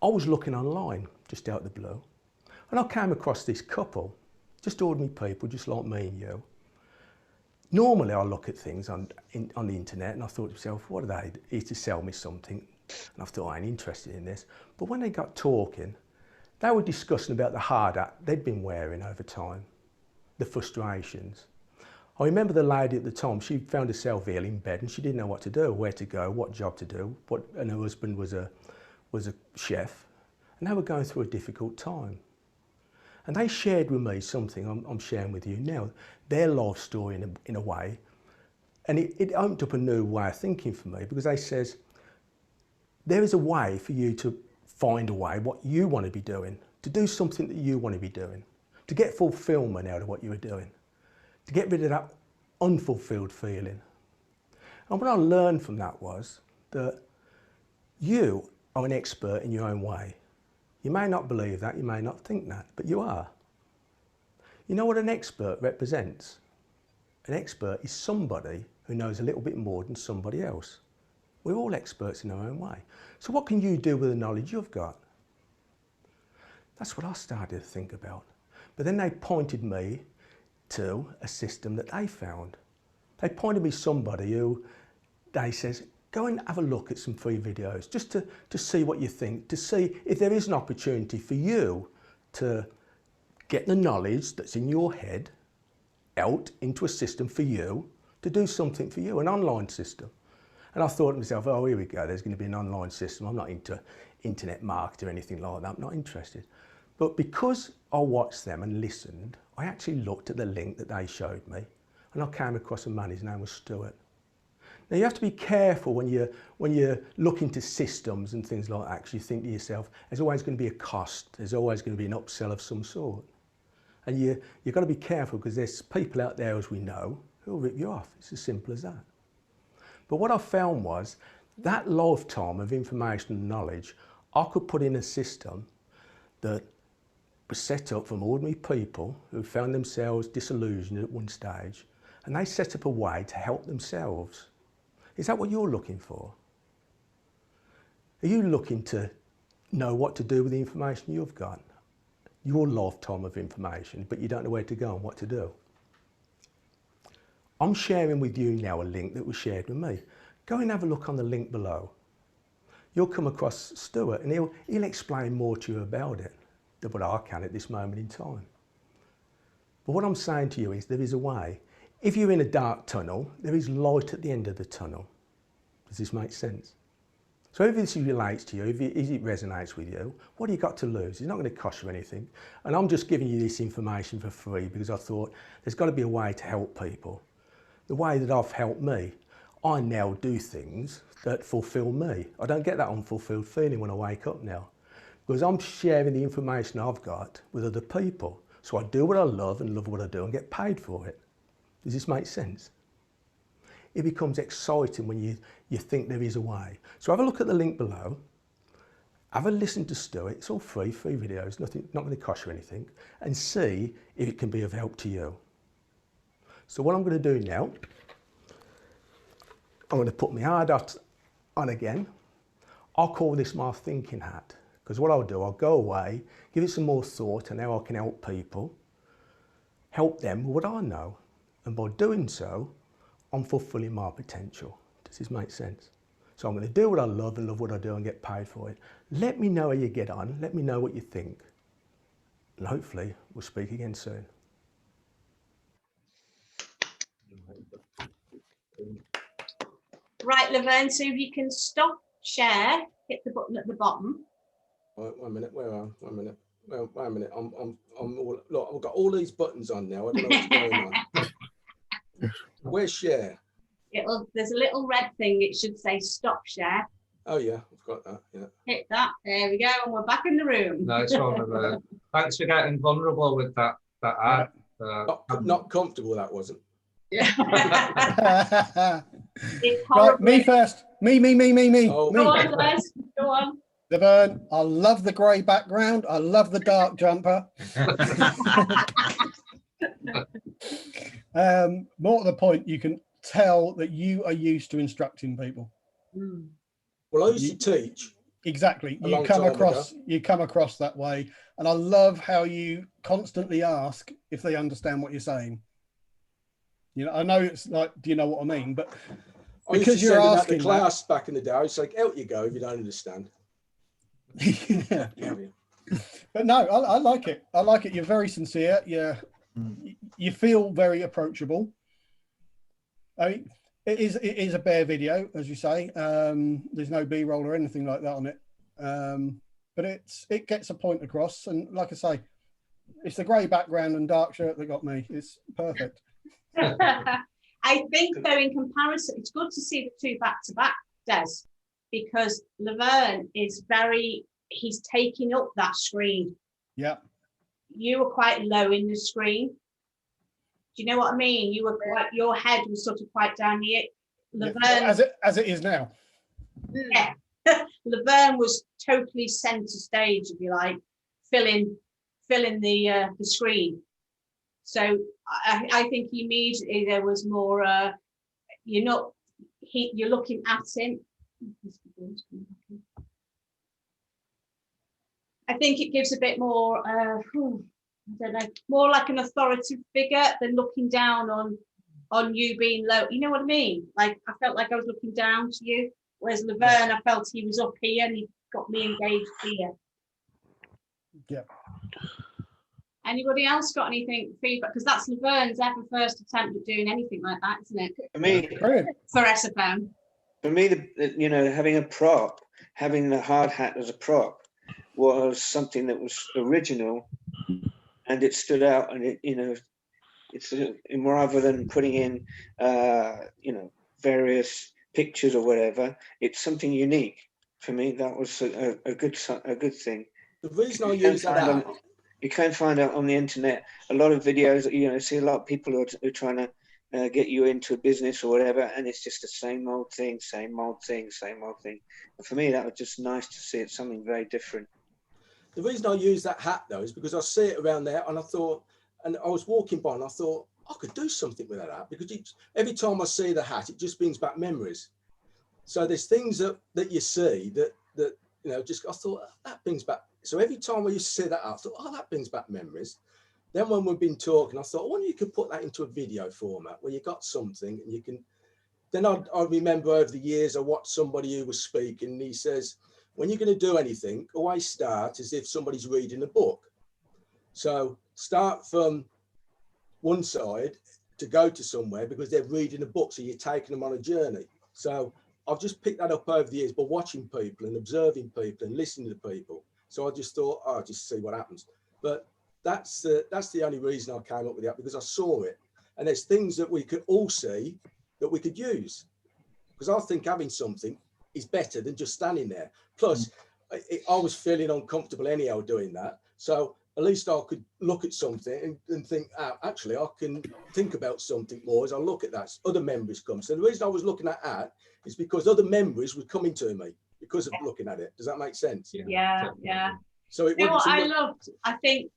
I was looking online, just out of the blue, and I came across this couple, just ordinary people, just like me and you. Normally I look at things on the internet and I thought to myself, what are they here to sell me something? And I thought, I ain't interested in this. But when they got talking, they were discussing about the hard hat they'd been wearing over time, the frustrations. I remember the lady at the time, she found herself ill in bed and she didn't know what to do, where to go, what job to do, and her husband was a chef, and they were going through a difficult time. And they shared with me something I'm sharing with you now, their life story in a way, and it opened up a new way of thinking for me, because they says, there is a way for you to find a way, what you want to be doing, to do something that you want to be doing, to get fulfillment out of what you were doing, to get rid of that unfulfilled feeling. And what I learned from that was that you are an expert in your own way. You may not believe that, you may not think that, but you are. You know what an expert represents? An expert is somebody who knows a little bit more than somebody else. We're all experts in our own way. So what can you do with the knowledge you've got? That's what I started to think about. But then they pointed me to a system that they found. They pointed me somebody who, they says, go and have a look at some free videos, just to see what you think, to see if there is an opportunity for you to get the knowledge that's in your head out into a system for you, to do something for you, an online system. And I thought to myself, oh, here we go, there's going to be an online system. I'm not into internet marketing or anything like that. I'm not interested. But because I watched them and listened, I actually looked at the link that they showed me, and I came across a man, his name was Stuart. Now you have to be careful when you're looking to systems and things like that, because you think to yourself, there's always going to be a cost, there's always going to be an upsell of some sort. And you've got to be careful, because there's people out there, as we know, who will rip you off. It's as simple as that. But what I found was that lifetime of information and knowledge, I could put in a system that was set up from ordinary people who found themselves disillusioned at one stage, and they set up a way to help themselves. Is that what you're looking for? Are you looking to know what to do with the information you've got? Your lifetime of information, but you don't know where to go and what to do. I'm sharing with you now a link that was shared with me. Go and have a look on the link below. You'll come across Stuart and he'll explain more to you about it than what I can at this moment in time. But what I'm saying to you is there is a way. If you're in a dark tunnel, there is light at the end of the tunnel. Does this make sense? So if this relates to you, if it resonates with you, what have you got to lose? It's not going to cost you anything. And I'm just giving you this information for free because I thought there's got to be a way to help people. The way that I've helped me, I now do things that fulfill me. I don't get that unfulfilled feeling when I wake up now because I'm sharing the information I've got with other people. So I do what I love and love what I do and get paid for it. Does this make sense? It becomes exciting when you think there is a way. So have a look at the link below. Have a listen to Stuart. It's all free videos, not going to cost you anything, and see if it can be of help to you. So what I'm going to do now, I'm going to put my hard hat on again. I'll call this my thinking hat, because what I'll do, I'll go away, give it some more thought on how I can help people, help them with what I know, and by doing so, I'm fulfilling my potential. Does this make sense? So I'm going to do what I love and love what I do and get paid for it. Let me know how you get on. Let me know what you think. And hopefully we'll speak again soon. Right, Laverne, so if you can stop share, hit the button at the bottom. Right, 1 minute, where am I? 1 minute. Well, wait a minute. I'm all, look, I've got all these buttons on now. I don't know what's going on. Where's share? There's a little red thing. It should say stop share. Oh yeah, I've got that. Yeah. Hit that. There we go, and we're back in the room. Nice one, Laverne. Thanks for getting vulnerable with that ad. Not comfortable, that wasn't. Yeah. Right, me first. Me. Oh. Go on, Les. Go on. Laverne, I love the grey background. I love the dark jumper. More to the point, you can tell that you are used to instructing people. Well, I used to teach. Exactly. You come across that way. And I love how you constantly ask if they understand what you're saying. You know, I know it's like, do you know what I mean? But because you're asking the class back in the day, I was like, out you go if you don't understand. Yeah. But no, I like it. I like it. You're very sincere. You feel very approachable. I mean, it is a bare video, as you say. There's no B-roll or anything like that on it. But it gets a point across. And like I say, it's the grey background and dark shirt that got me. It's perfect. I think though, in comparison, it's good to see the two back to back, Des, because Laverne is he's taking up that screen. Yeah. You were quite low in the screen. Do you know what I mean? You were quite, your head was sort of quite down here. Laverne, as it is now. Yeah. Laverne was totally centre stage, if you like, filling the screen. So I think immediately there was more. You're looking at him. I think it gives a bit more. I don't know, more like an authoritative figure than looking down on you being low. You know what I mean? Like I felt like I was looking down to you, whereas Laverne, I felt he was up here and he got me engaged here. Yeah. Anybody else got anything feedback? Because that's Laverne's ever first attempt at doing anything like that, isn't it? For me, for SFM. For me, having a prop, having the hard hat as a prop, was something that was original, and it stood out. And it's rather than putting in, various pictures or whatever, it's something unique. For me, that was a good thing. The reason I use that. You can find out on the internet a lot of videos. See a lot of people who are trying to get you into a business or whatever, and it's just the same old thing, same old thing, same old thing. And for me, that was just nice to see it, something very different. the reason I use that hat though is because I see it around there, and I thought, and I was walking by and I thought I could do something with that hat, because every time I see the hat, it just brings back memories. So there's things that you see that you know, just I thought that brings back. So every time I used to see that hat, I thought, oh, that brings back memories. Then when we've been talking, I thought, I wonder if you could put that into a video format where you got something and you can. Then I remember over the years I watched somebody who was speaking, and he says, when you're going to do anything, always start as if somebody's reading a book. So start from one side to go to somewhere because they're reading a book, so you're taking them on a journey. So I've just picked that up over the years by watching people and observing people and listening to people. So I just thought, oh, just see what happens. But that's the only reason I came up with that, because I saw it. And there's things that we could all see that we could use. Because I think having something is better than just standing there. Plus, I was feeling uncomfortable anyhow doing that. So at least I could look at something and think, oh, actually, I can think about something more as I look at that. Other memories come. So the reason I was looking at that is because other memories were coming to me because of looking at it. Does that make sense? Yeah. So it you know what wasn't I loved? I think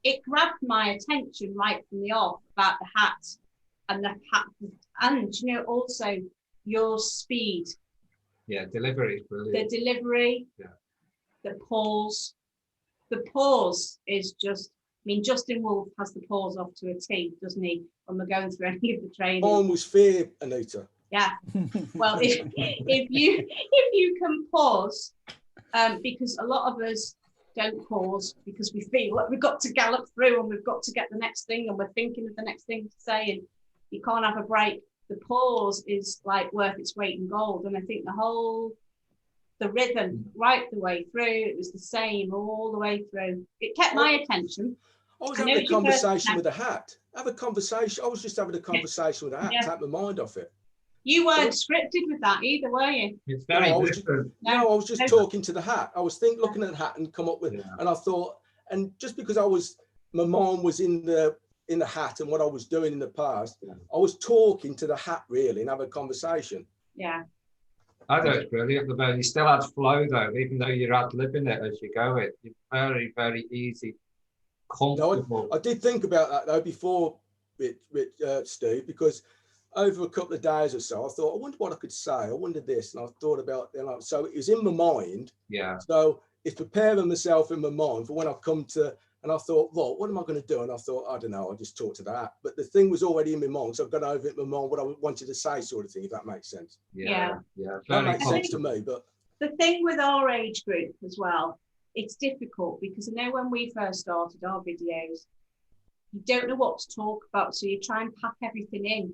it grabbed my attention right from the off about the hat and the hat, and you know, also your speed. Yeah, delivery is brilliant. The delivery, the pause. The pause is just, I mean, Justin Wolfe has the pause off to a T, doesn't he? When we're going through any of the training. almost fear, Anita. Yeah. Well, if you can pause, because a lot of us don't pause because we feel like we've got to gallop through and we've got to get the next thing and we're thinking of the next thing to say, and you can't have a break. The pause is like worth its weight in gold. And I think the rhythm right the way through, it was the same all the way through. It kept my attention. I was having a conversation with a hat. I was just having a conversation with a hat, take my mind off it. You weren't scripted with that either, were you? It's very different. I was just talking to the hat. I was looking at the hat and come up with, and I thought, and just because my mind was in the hat and what I was doing in the past, I was talking to the hat really and have a conversation. Yeah. I thought it's brilliant. You still had flow though, even though you're ad-libbing it as you go. It's very, very easy, comfortable. No, I did think about that though before, Steve, because over a couple of days or so, I thought, I wonder what I could say. I wondered this, and I thought about, so it was in my mind. Yeah. So it's preparing myself in my mind for when I come to, and I thought, well, what am I going to do? And I thought, I don't know, I'll just talk to that. But the thing was already in my mind, so I've got over it in my mind what I wanted to say, sort of thing, if that makes sense. Yeah. That makes sense to me. But the thing with our age group as well, it's difficult because I know when we first started our videos, you don't know what to talk about, so you try and pack everything in.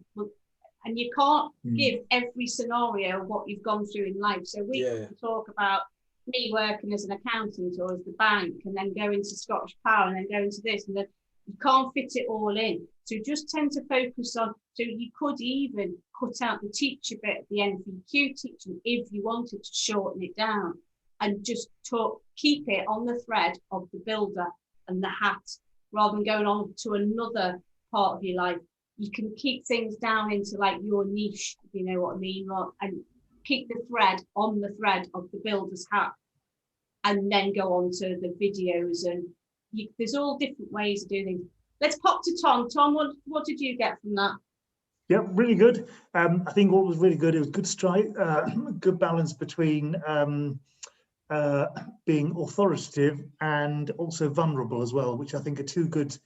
And you can't give every scenario what you've gone through in life. So we can talk about me working as an accountant or as the bank, and then going to Scottish Power, and then going to this, and then you can't fit it all in. So just tend to focus on, so you could even cut out the teacher bit at the NVQ teaching if you wanted to shorten it down, and just keep it on the thread of the builder and the hat, rather than going on to another part of your life. You can keep things down into like your niche, if you know what I mean, and keep the thread on the thread of the builder's hat, and then go on to the videos. And there's all different ways of doing things. Let's pop to Tom. Tom, what did you get from that? Yeah, really good. I think what was really good, it was good strike, good balance between being authoritative and also vulnerable as well, which I think are two good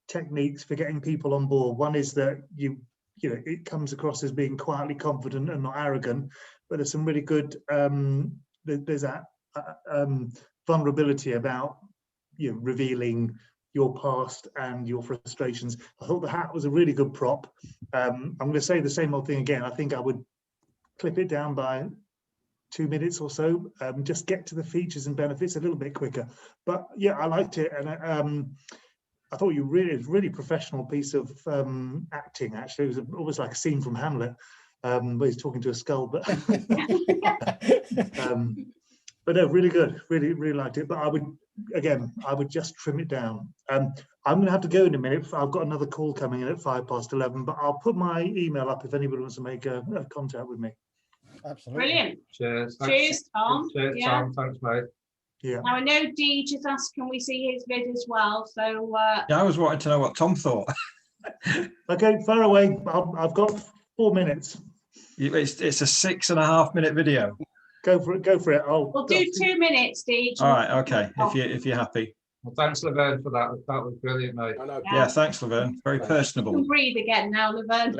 techniques for getting people on board. One is that you know it comes across as being quietly confident and not arrogant, but there's some really good there's that vulnerability about revealing your past and your frustrations. I thought the hat was a really good prop. I'm going to say the same old thing again. I think I would clip it down by 2 minutes or so, just get to the features and benefits a little bit quicker. But yeah, I liked it, and I thought you really professional piece of acting. Actually, it was almost like a scene from Hamlet, where he's talking to a skull. But but no, really good. Really liked it. But I would just trim it down. I'm going to have to go in a minute. I've got another call coming in at 11:05. But I'll put my email up if anybody wants to make a contact with me. Absolutely. Brilliant. Cheers. Cheers, Tom. Cheers, Tom. Thanks, mate. Yeah. Now I know Deej has asked, can we see his vid as well? So Yeah, I was wanting to know what Tom thought. Okay, far away. I've got 4 minutes. It's a 6.5 minute video. Go for it. Go for it. we'll do 2 minutes, Deej. All right, okay. If you're happy. Well, thanks, Laverne, for that. That was brilliant, mate. I know. Yeah, thanks, Laverne. Very You personable. can breathe again now, Laverne.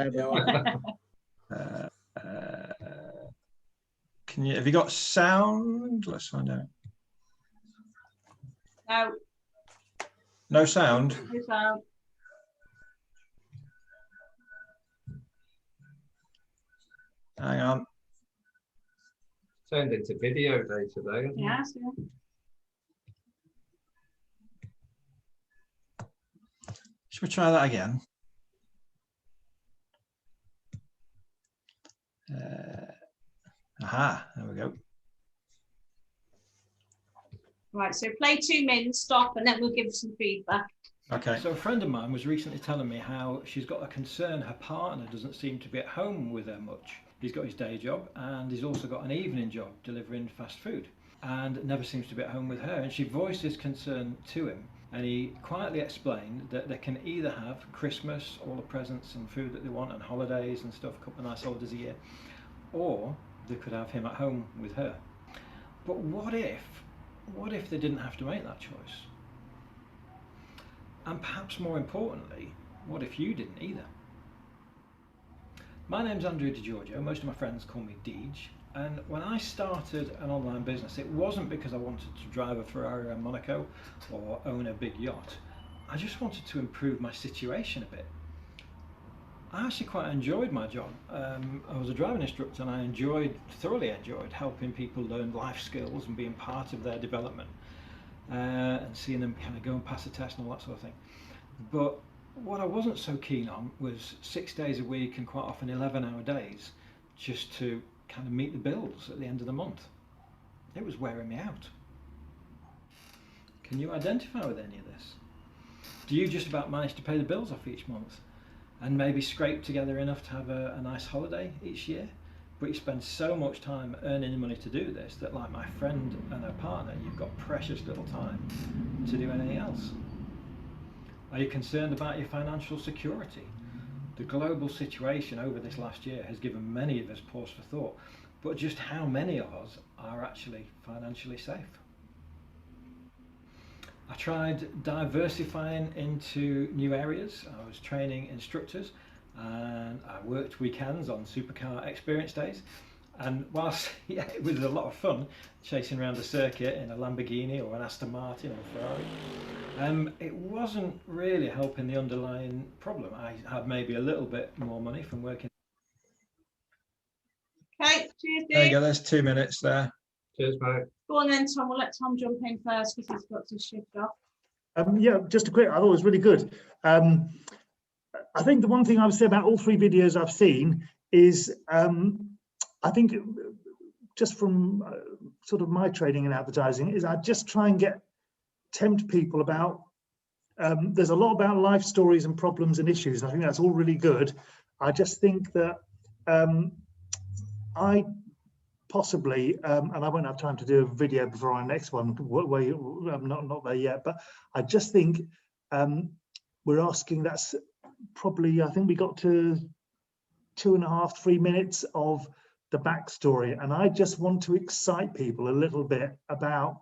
Have you got sound? Let's find out. No. No sound? No sound. Hang on. Turned into video day today. Hasn't Yes, it? yeah. Should we try that again? Aha, there we go. Right, so play 2 minutes, stop, and then we'll give some feedback. Okay. So a friend of mine was recently telling me how she's got a concern her partner doesn't seem to be at home with her much. He's got his day job and he's also got an evening job delivering fast food and never seems to be at home with her. And she voiced his concern to him and he quietly explained that they can either have Christmas, all the presents and food that they want and holidays and stuff, a couple of nice holidays a year, or they could have him at home with her. But what if they didn't have to make that choice? And perhaps more importantly, what if you didn't either? My name's Andrew DiGiorgio, most of my friends call me Deej, and when I started an online business, it wasn't because I wanted to drive a Ferrari around Monaco or own a big yacht. I just wanted to improve my situation a bit. I actually quite enjoyed my job. I was a driving instructor and I thoroughly enjoyed helping people learn life skills and being part of their development. And seeing them kind of go and pass the test and all that sort of thing. But what I wasn't so keen on was 6 days a week and quite often 11-hour days just to kind of meet the bills at the end of the month. It was wearing me out. Can you identify with any of this? Do you just about manage to pay the bills off each month and maybe scrape together enough to have a nice holiday each year? But you spend so much time earning the money to do this that, like my friend and her partner, you've got precious little time to do anything else. Are you concerned about your financial security? The global situation over this last year has given many of us pause for thought, but just how many of us are actually financially safe? I tried diversifying into new areas. I was training instructors and I worked weekends on supercar experience days, and whilst it was a lot of fun chasing around the circuit in a Lamborghini or an Aston Martin or Ferrari, it wasn't really helping the underlying problem. I had maybe a little bit more money from working. Okay, cheers, There you Deej. go, there's 2 minutes there. Cheers, mate. Go on then, Tom. We'll let Tom jump in first because he's got to shift off. Yeah, just a quick, I thought it was really good. I think the one thing I would say about all 3 videos I've seen is I think just from sort of my training in advertising is I just try and tempt people about, there's a lot about life stories and problems and issues, and I think that's all really good. I just think that I possibly, and I won't have time to do a video before our next one, where I'm not there yet, but I just think we're asking, that's probably, I think we got to 2.5, 3 minutes of the backstory, and I just want to excite people a little bit about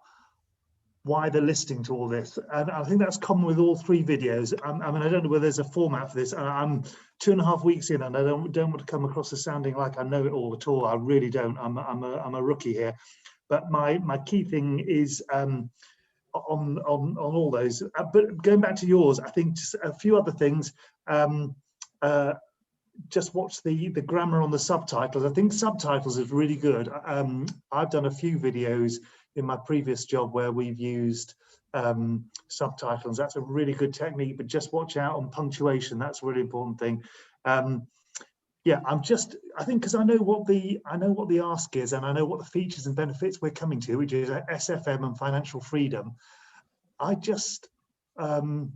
why they're listening to all this, and I think that's common with all 3 videos. I mean, I don't know whether there's a format for this. I'm 2.5 weeks in, and I don't want to come across as sounding like I know it all at all. I really don't. I'm a rookie here, but my key thing is on all those. But going back to yours, I think just a few other things. Just watch the grammar on the subtitles. I think subtitles is really good. I've done a few videos in my previous job where we've used subtitles. That's a really good technique, but just watch out on punctuation. That's a really important thing. Yeah, I think because I know what the ask is, and I know what the features and benefits we're coming to, which is SFM and financial freedom. I just on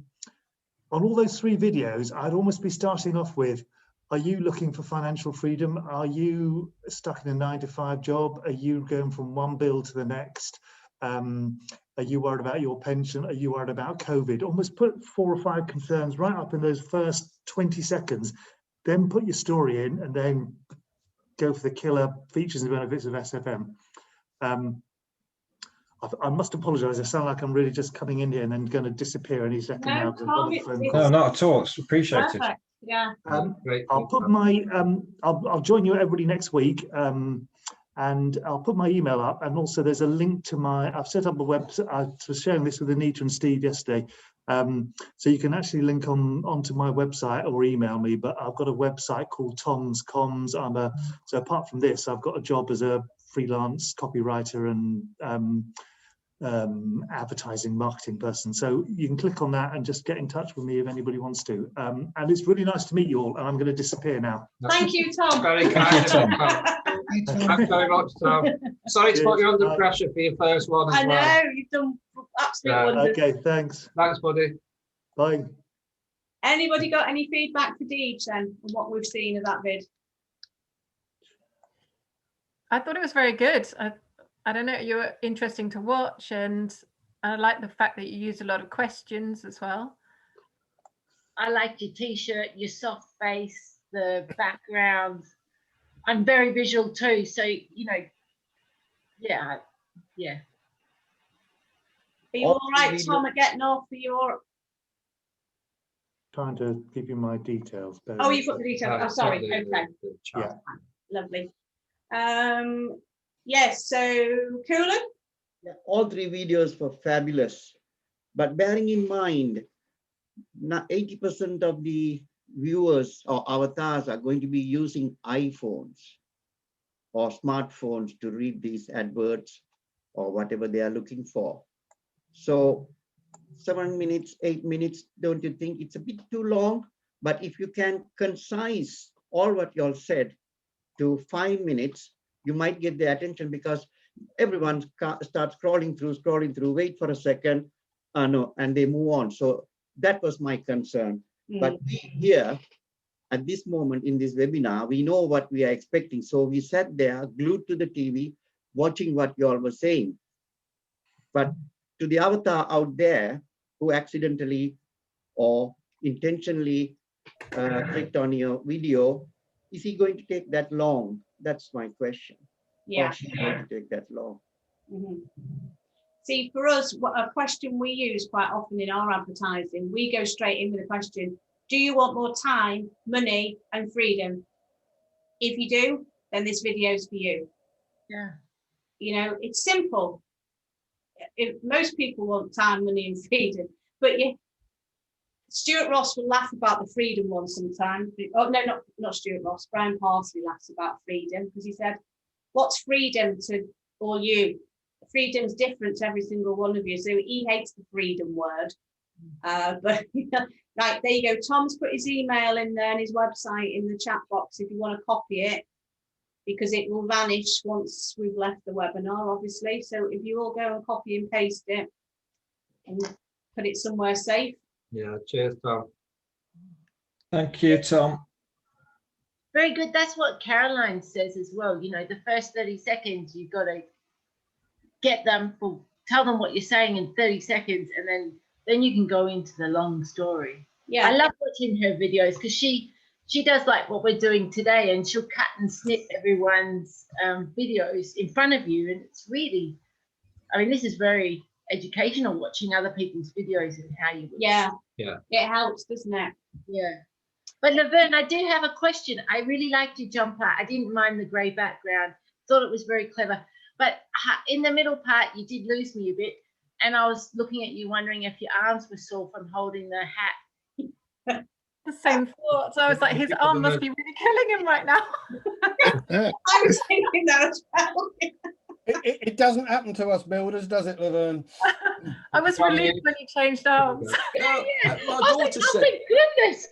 all those 3 videos, I'd almost be starting off with, are you looking for financial freedom? Are you stuck in a 9-to-5 job? Are you going from one bill to the next? Are you worried about your pension? Are you worried about COVID? Almost put 4 or 5 concerns right up in those first 20 seconds, then put your story in, and then go for the killer features and benefits of SFM. I must apologise. I sound like I'm really just coming in here and then going to disappear any second No, now. Tom, No, not at all. It's appreciated. perfect. Yeah. I'll put my I'll join you everybody next week, and I'll put my email up, and also there's a link to I've set up a website. I was sharing this with Anita and Steve yesterday, so you can actually link onto my website or email me. But I've got a website called Tom's Comms. So apart from this, I've got a job as a freelance copywriter and advertising marketing person. So you can click on that and just get in touch with me if anybody wants to. And it's really nice to meet you all, and I'm going to disappear now. Thank you, Tom. Very kind, Tom. Thanks very much, Tom. Sorry to put you under pressure for your first one as well. I know, you've done absolute wonders. Okay, thanks. Thanks, buddy. Bye. Anybody got any feedback for Deej then on what we've seen of that vid? I thought it was very good. I don't know, you were interesting to watch, and I like the fact that you used a lot of questions as well. I liked your t-shirt, your soft face, the background. I'm very visual too, so you know, yeah. Are you all right, Tom, at getting off for your? Trying to give you my details. Oh, you've got the details. Oh, sorry. Okay. Yeah. Lovely. Yes. So, Coolan. Yeah, all 3 videos were fabulous, but bearing in mind, now 80% of the viewers or avatars are going to be using iPhones or smartphones to read these adverts or whatever they are looking for. So 7 minutes, 8 minutes, don't you think it's a bit too long? But if you can concise all what you all said to 5 minutes, you might get the attention, because everyone starts scrolling through, wait for a second, no, and they move on. So that was my concern. But we here at this moment in this webinar, we know what we are expecting. So we sat there glued to the TV, watching what you all were saying. But to the avatar out there who accidentally or intentionally clicked on your video, is he going to take that long? That's my question. Yeah. Or is he going to take that long? See, for us, a question we use quite often in our advertising, we go straight in with a question: do you want more time, money, and freedom? If you do, then this video is for you. Yeah. You know, it's simple. If most people want time, money, and freedom, but Stuart Ross will laugh about the freedom one sometimes. Oh no, not Stuart Ross. Brian Parsley laughs about freedom because he said, "What's freedom to all you? Freedom's different to every single one of you." So he hates the freedom word. But right, there you go. Tom's put his email in there and his website in the chat box if you want to copy it, because it will vanish once we've left the webinar, obviously. So if you all go and copy and paste it and put it somewhere safe. Yeah, cheers, Tom. Thank you, Tom. Very good. That's what Caroline says as well. You know, the first 30 seconds, you've got to get them, tell them what you're saying in 30 seconds, and then you can go into the long story. Yeah. I love watching her videos because she does like what we're doing today, and she'll cut and snip everyone's videos in front of you. And it's really, I mean, this is very educational, watching other people's videos and how you. Yeah. It helps, doesn't it? Yeah. But Laverne, I do have a question. I really liked your jumper. I didn't mind the grey background. Thought it was very clever. But in the middle part, you did lose me a bit. And I was looking at you wondering if your arms were sore from holding the hat. The same thoughts. I was like, his arm must be really killing him right now. I was thinking that as well. It doesn't happen to us builders, does it, Laverne? I was relieved when he changed arms. My daughter said, thank goodness.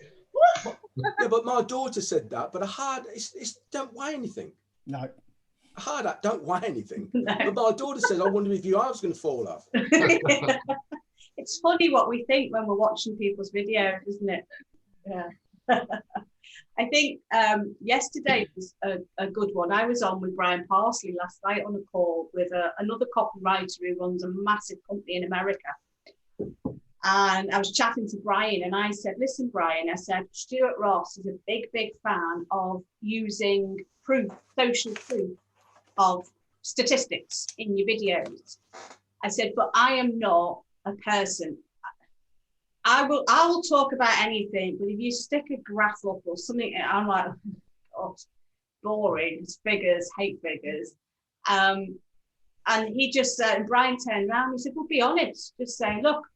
yeah, but my daughter said that, but a hard, it's don't weigh anything. No. A hard hat don't weigh anything. No. But my daughter says, I wonder if your arm's going to fall off. It's funny what we think when we're watching people's videos, isn't it? Yeah. I think yesterday was a good one. I was on with Brian Parsley last night on a call with another copywriter who runs a massive company in America. And I was chatting to Brian and I said, listen, Brian, I said, Stuart Ross is a big, big fan of using proof, social proof of statistics in your videos. I said, but I am not a person. I will talk about anything, but if you stick a graph up or something, I'm like, oh, boring, it's figures, hate figures. And he just said, and Brian turned around, he said, well, be honest, just say, look,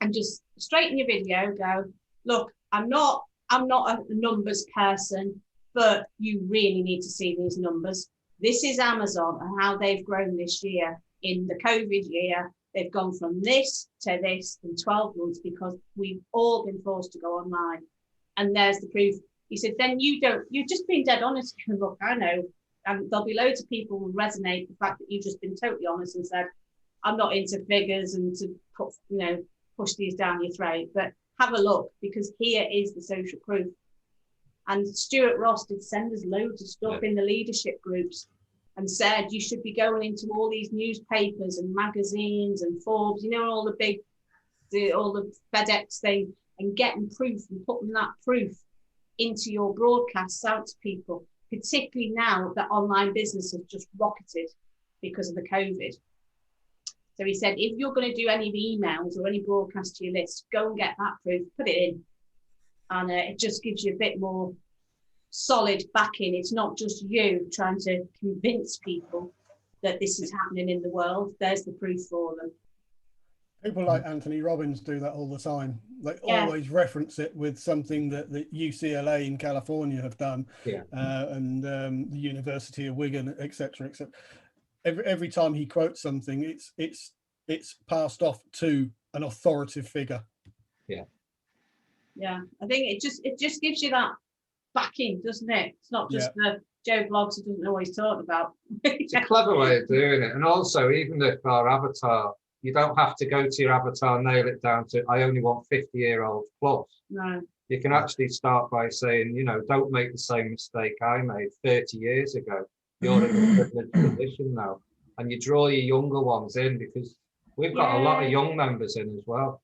and just straight in your video go, look, I'm not a numbers person, but you really need to see these numbers. This is Amazon and how they've grown this year. In the COVID year, they've gone from this to this in 12 months because we've all been forced to go online. And there's the proof. He said, then you're just being dead honest. Look, I know, and there'll be loads of people who will resonate the fact that you've just been totally honest and said, I'm not into figures and to put, push these down your throat, but have a look, because here is the social proof. And Stuart Ross did send us loads of stuff in the leadership groups and said you should be going into all these newspapers and magazines and Forbes, all the FedEx thing, and getting proof and putting that proof into your broadcasts out to people, particularly now that online business has just rocketed because of the COVID. So he said, if you're going to do any emails or any broadcast to your list, go and get that proof, put it in. And it just gives you a bit more solid backing. It's not just you trying to convince people that this is happening in the world. There's the proof for them. People like Anthony Robbins do that all the time. They always reference it with something that the UCLA in California have done, and the University of Wigan, etc., etc. Every time he quotes something, it's passed off to an authoritative figure. Yeah, I think it just gives you that backing, doesn't it? It's not just the Joe Blogs who doesn't know what he's talking about. It's a clever way of doing it. And also, even if our avatar, you don't have to go to your avatar, nail it down to, I only want 50-year-olds plus. No. You can actually start by saying, don't make the same mistake I made 30 years ago. You're in a privileged position now. And you draw your younger ones in, because we've got a lot of young members in as well.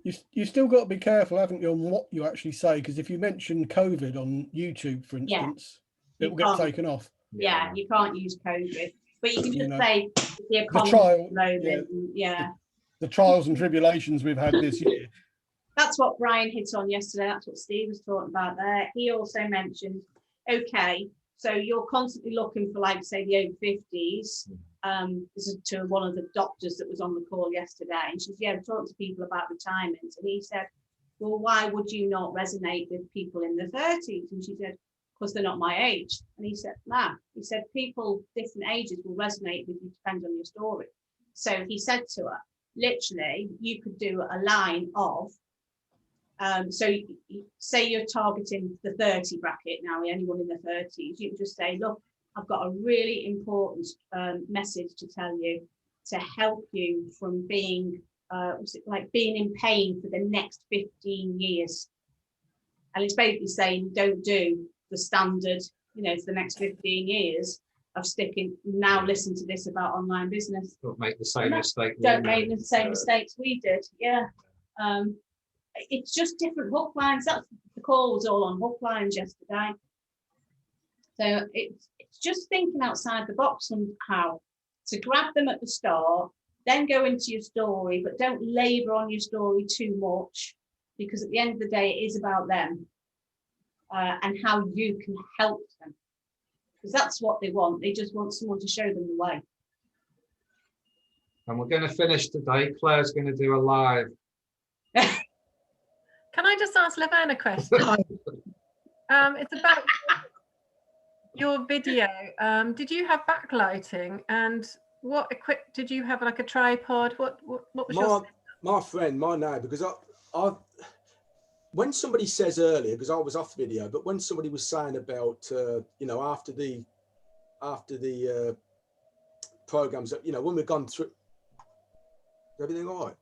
You still got to be careful, haven't you, on what you actually say, because if you mention COVID on YouTube, for instance, it will get taken off. Yeah, you can't use COVID, but you can just say the economy the trials and tribulations we've had this year. That's what Brian hit on yesterday. That's what Steve was talking about there. He also mentioned, okay, so you're constantly looking for, like, say, the over 50s. This is to one of the doctors that was on the call yesterday, and she said, talking to people about retirement, and he said, well, why would you not resonate with people in their 30s? And she said, because they're not my age. And he said, nah. He said, people different ages will resonate with you, depend on your story. So he said to her, literally, you could do a line of, so say you're targeting the 30 bracket now, anyone in the 30s, you can just say, look, I've got a really important message to tell you to help you from being, being in pain for the next 15 years. And it's basically saying, don't do the standard, for the next 15 years of sticking, now listen to this about online business. Don't make the same mistake. Don't make the same mistakes we did. Yeah. It's just different hook lines. That's the call was all on hook lines yesterday. So it's just thinking outside the box on how to grab them at the start, then go into your story, but don't labor on your story too much, because at the end of the day, it is about them and how you can help them, because that's what they want. They just want someone to show them the way. And we're going to finish today. Claire's going to do a live. Can I just ask Levan a question? It's about your video. Did you have backlighting, and what equip did you have, like a tripod? What was my friend, my neighbour, because I when somebody says earlier, because I was off the video, but when somebody was saying about after the programs that when we've gone through, everything all right?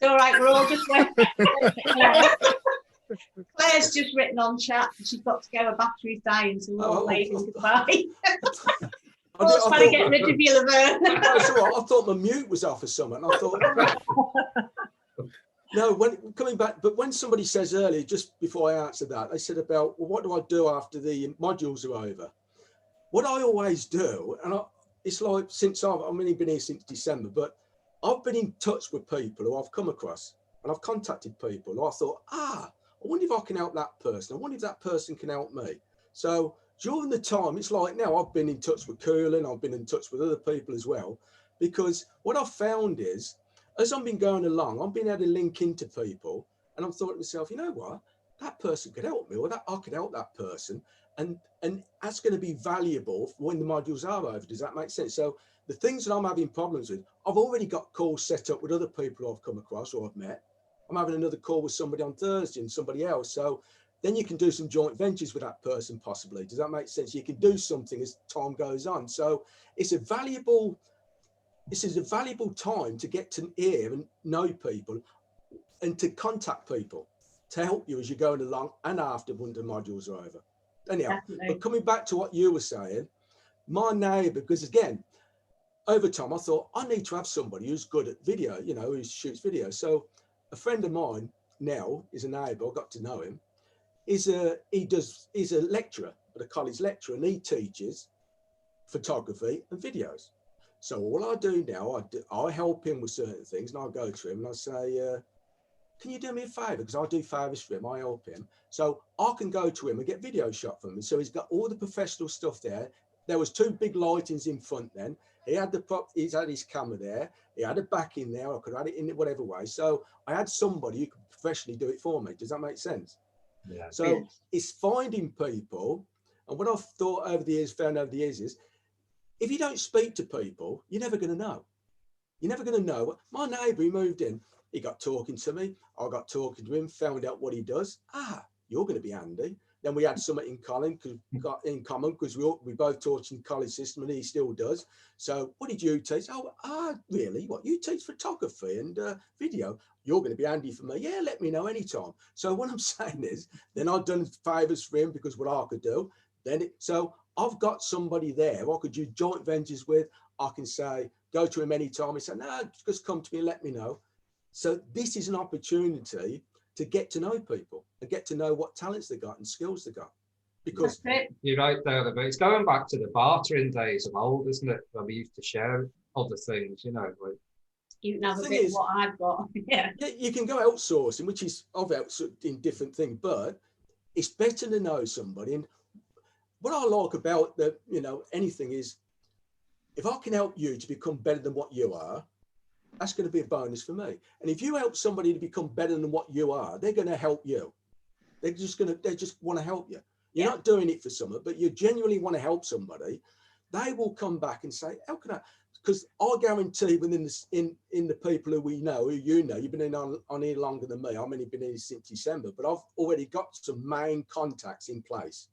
It's all right, we're all just waiting. Claire's just written on chat that she's got to go, her battery's dying, so we're all waving goodbye. Paul's trying to get rid of you, Laverne. That's all right. I thought my mute was off or something. I thought, no, when coming back, but when somebody says earlier, just before I answered that, they said about, well, what do I do after the modules are over? What I always do, and it's like since I've only been here since December, but I've been in touch with people who I've come across, and I've contacted people who I thought, I wonder if I can help that person. I wonder if that person can help me. So during the time, it's like now I've been in touch with Cooling, I've been in touch with other people as well, because what I've found is, as I've been going along, I've been able to link into people, and I'm thought to myself, you know what, that person could help me, or that I could help that person, and that's going to be valuable when the modules are over. Does that make sense? So the things that I'm having problems with, I've already got calls set up with other people I've come across or I've met. I'm having another call with somebody on Thursday and somebody else. So then you can do some joint ventures with that person possibly. Does that make sense? You can do something as time goes on. So it's a valuable time to get to hear and know people and to contact people to help you as you're going along and after when the modules are over. Anyhow, but coming back to what you were saying, my neighbour, because again, over time I thought I need to have somebody who's good at video, you know, who shoots video. So a friend of mine now is a neighbour, I got to know him, he's a lecturer at a college lecturer, and he teaches photography and videos. So all I do now, I help him with certain things, and I go to him and I say, can you do me a favour? Because I do favours for him, I help him. So I can go to him and get video shot from him. So he's got all the professional stuff there. There was 2 big lightings in front then. He's had his camera there. He had a back in there. I could add it in whatever way. So I had somebody who could professionally do it for me. Does that make sense? Yeah. So it's finding people. And what I've found over the years is, if you don't speak to people, you're never going to know. You're never going to know. My neighbour, he moved in. He got talking to me. I got talking to him, found out what he does. You're going to be handy. Then we had something in common because we both taught in the college system, and he still does. So what did you teach? Really? What, you teach photography and video? You're going to be handy for me. Yeah, let me know anytime. So what I'm saying is, then I've done favours for him because what I could do. So I've got somebody there I could do joint ventures with. I can say, go to him anytime. He said, no, just come to me and let me know. So this is an opportunity to get to know people and get to know what talents they got and skills they got. Because you're right there, but it's going back to the bartering days of old, isn't it? Where we used to share other things, you know. Like, you can have a bit of what I've got. Yeah, you can go outsourcing, which is I've outsourced in different things, but it's better to know somebody. And what I like about anything is, if I can help you to become better than what you are, that's going to be a bonus for me. And if you help somebody to become better than what you are, they're going to help you. They just want to help you. You're not doing it for someone, but you genuinely want to help somebody. They will come back and say, how can I? Because I guarantee within in the people who we know, who you know, you've been in on here longer than me. I've only been here since December, but I've already got some main contacts in place.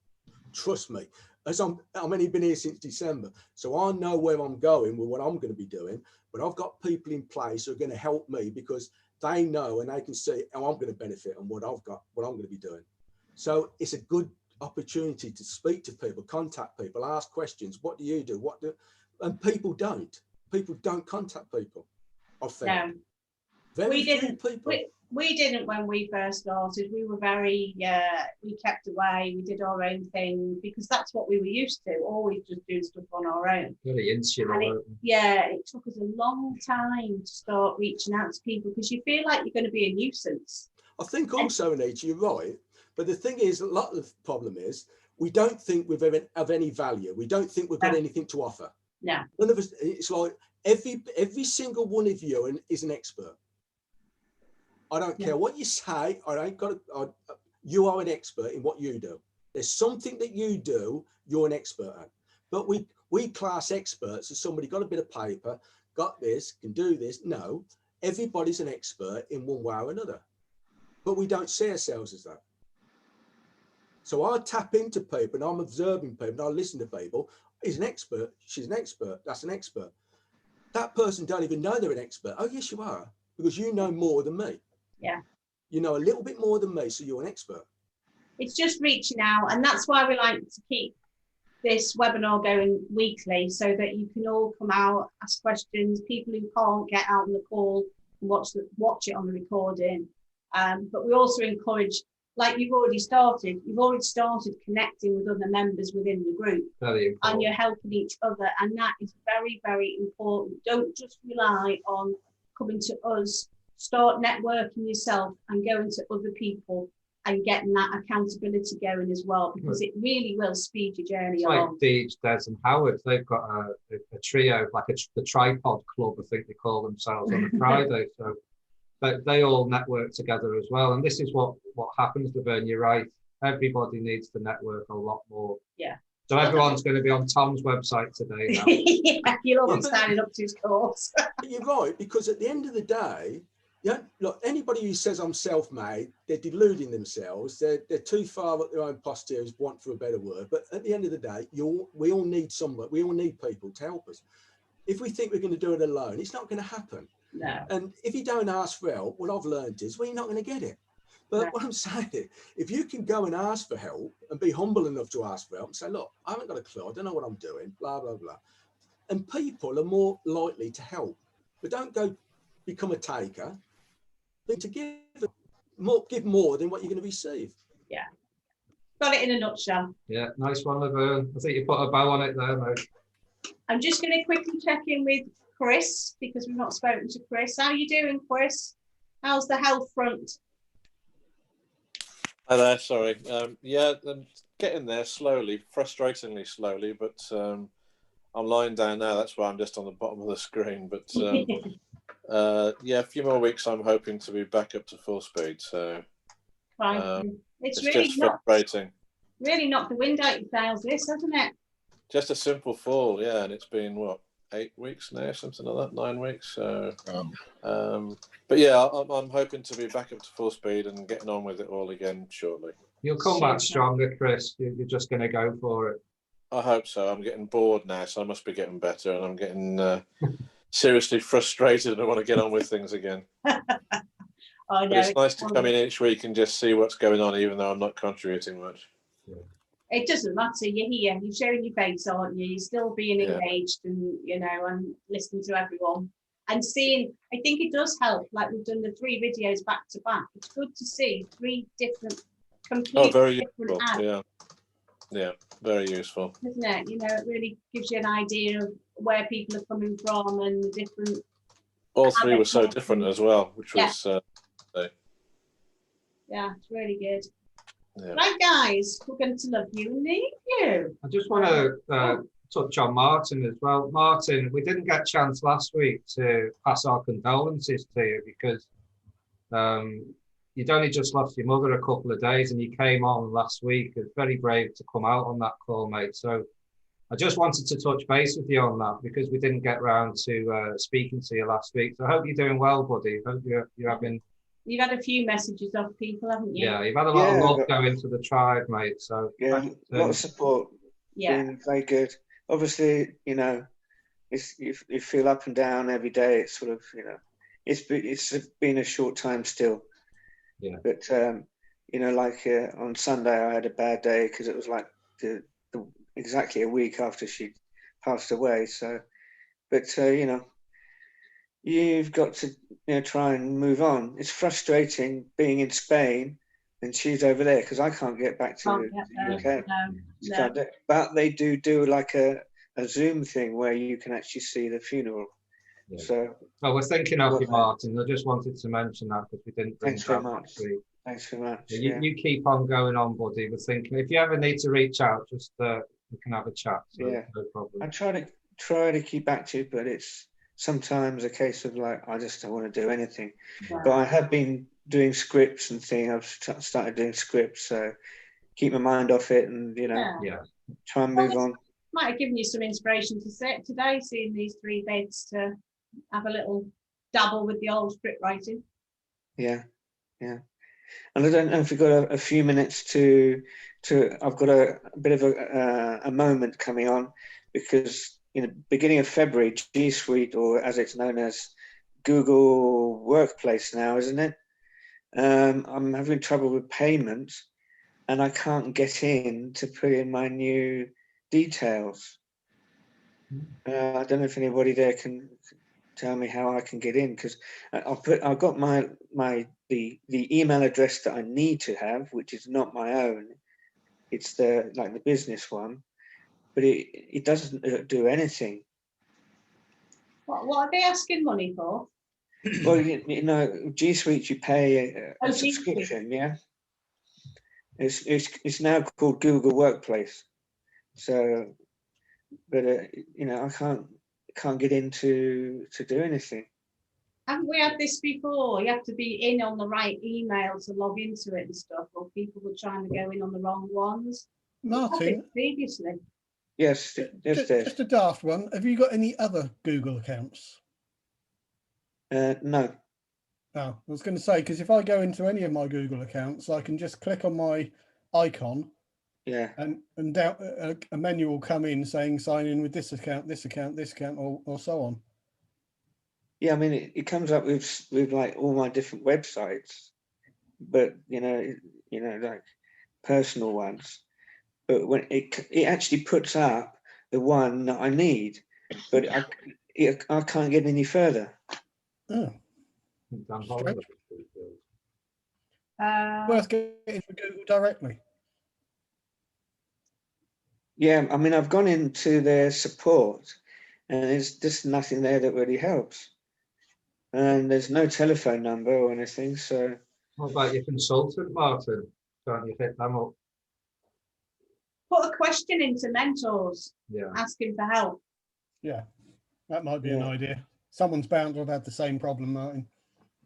Trust me, as I've only been here since December, so I know where I'm going with what I'm going to be doing. But I've got people in place who are going to help me because they know and they can see how I'm going to benefit and what I'm going to be doing. So it's a good opportunity to speak to people, contact people, ask questions. What do you do? And people don't contact people. I've found. No, we didn't. We didn't when we first started. We were very, we kept away. We did our own thing because that's what we were used to. Always just doing stuff on our own. Really insular. It took us a long time to start reaching out to people because you feel like you're going to be a nuisance. I think also, Anita, you're right. But the thing is, a lot of the problem is we don't think we've of any value. We don't think we've got anything to offer. No. None of us. It's like every single one of you is an expert. I don't care what you say. You are an expert in what you do. There's something that you do, you're an expert at. But we class experts as somebody got a bit of paper, got this, can do this. No, everybody's an expert in one way or another. But we don't see ourselves as that. So I tap into people and I'm observing people and I listen to people. He's an expert. She's an expert. That's an expert. That person don't even know they're an expert. Oh, yes, you are. Because you know more than me. Yeah. you know a little bit more than me, so you're an expert. It's just reaching out, and that's why we like to keep this webinar going weekly, so that you can all come out, ask questions, people who can't get out on the call and watch it on the recording. But we also encourage, like you've already started connecting with other members within the group, and you're helping each other, and that is very, very important. Don't just rely on coming to us, start networking yourself and going to other people and getting that accountability going as well, because it really will speed your journey along. Like Deej, Des and Howard, they've got a trio, like the tripod club, I think they call themselves, on a Friday. So they all network together as well. And this is what happens, Laverne, you're right. Everybody needs to network a lot more. Yeah. So everyone's going to be on Tom's website today now. Yeah, you'll all be signing up to his course. You're right, because at the end of the day, yeah, look, anybody who says I'm self-made, they're deluding themselves. They're too far up their own posteriors, want for a better word. But at the end of the day, we all need someone. We all need people to help us. If we think we're going to do it alone, it's not going to happen. No. And if you don't ask for help, what I've learned is, well, you're not going to get it. But what I'm saying is, if you can go and ask for help and be humble enough to ask for help and say, look, I haven't got a clue, I don't know what I'm doing, blah, blah, blah. And people are more likely to help. But don't go become a taker. But to give more than what you're going to receive. Yeah. Got it in a nutshell. Yeah, nice one, Laverne. I think you put a bow on it there, mate. I'm just going to quickly check in with Chris, because we've not spoken to Chris. How are you doing, Chris? How's the health front? Hi there, sorry. Yeah, I'm getting there slowly, frustratingly slowly, but I'm lying down now. That's why I'm just on the bottom of the screen. But yeah, a few more weeks, I'm hoping to be back up to full speed. So it's really just frustrating. Really knocked the wind out your sails, this, hasn't it? Just a simple fall, yeah, and it's been what, 8 weeks now, something like that, 9 weeks. So, but yeah, I'm hoping to be back up to full speed and getting on with it all again shortly. You'll come back stronger, Chris. You're just going to go for it. I hope so. I'm getting bored now, so I must be getting better, and I'm getting seriously frustrated, and I want to get on with things again. I know. But it's nice to come in each week and just see what's going on, even though I'm not contributing much. It doesn't matter. You're here. You're showing your face, aren't you? You're still being engaged, and and listening to everyone and seeing. I think it does help. Like we've done the 3 videos back to back. It's good to see 3 different, completely very different useful. ads. Yeah, very useful. Isn't it? It really gives you an idea of where people are coming from and the different. All 3 were so different as well, which was. Yeah, it's really good. Yeah. Right, guys, we're going to love you and leave you. I just want to touch on Martin as well. Martin, we didn't get a chance last week to pass our condolences to you because you'd only just lost your mother a couple of days and you came on last week. It's very brave to come out on that call, mate. So I just wanted to touch base with you on that because we didn't get round to speaking to you last week. So I hope you're doing well, buddy. I hope you're having... You've had a few messages off people, haven't you? Yeah, you've had a lot of love going to the tribe, mate. So yeah, a lot of support. Yeah, been very good. Obviously, it's you feel up and down every day. It's sort of it's been a short time still. Yeah. But like on Sunday, I had a bad day because it was like exactly a week after she passed away. So, but you've got to try and move on. It's frustrating being in Spain and she's over there because I can't get back to the UK. No. But they do like a Zoom thing where you can actually see the funeral. Yeah. So we're thinking of you, Martin. I just wanted to mention that because we didn't bring thanks very that much. Thanks very much. You keep on going on, buddy. We're thinking if you ever need to reach out, just we can have a chat. So yeah, no problem. I try to keep active, but it's sometimes a case of like I just don't want to do anything. Yeah. But I have been doing scripts and things. I've started doing scripts, so keep my mind off it and try and move on. Might have given you some inspiration to set today, seeing these 3 beds to have a little dabble with the old script writing. Yeah. And I don't know if we've got a few minutes to I've got a bit of a moment coming on because beginning of February, G Suite, or as it's known as Google Workplace now, isn't it? I'm having trouble with payments, and I can't get in to put in my new details. I don't know if anybody there can tell me how I can get in, because I've got the email address that I need to have, which is not my own. It's the business one, but it doesn't do anything. What are they asking money for? Well, you know, G Suite, you pay a subscription, yeah. It's now called Google Workplace. So, but you know, I can't get in to do anything. Haven't we had this before? You have to be in on the right email to log into it and stuff, or people were trying to go in on the wrong ones. Martin, previously. Yes, just a daft one. Have you got any other Google accounts? No. Oh, I was going to say, because if I go into any of my Google accounts, I can just click on my icon. Yeah. And down, a menu will come in saying sign in with this account, this account, this account, or so on. Yeah, I mean, it comes up with like all my different websites, but you know, like personal ones. But when it actually puts up the one that I need, but I can't get any further. Oh. Worth getting to Google directly. Yeah, I mean, I've gone into their support, and there's just nothing there that really helps. And there's no telephone number or anything. So, what about your consultant, Martin? Can't you hit them up? Put a question into mentors. Yeah. Asking for help. Yeah, that might be an idea. Someone's bound to have had the same problem, Martin.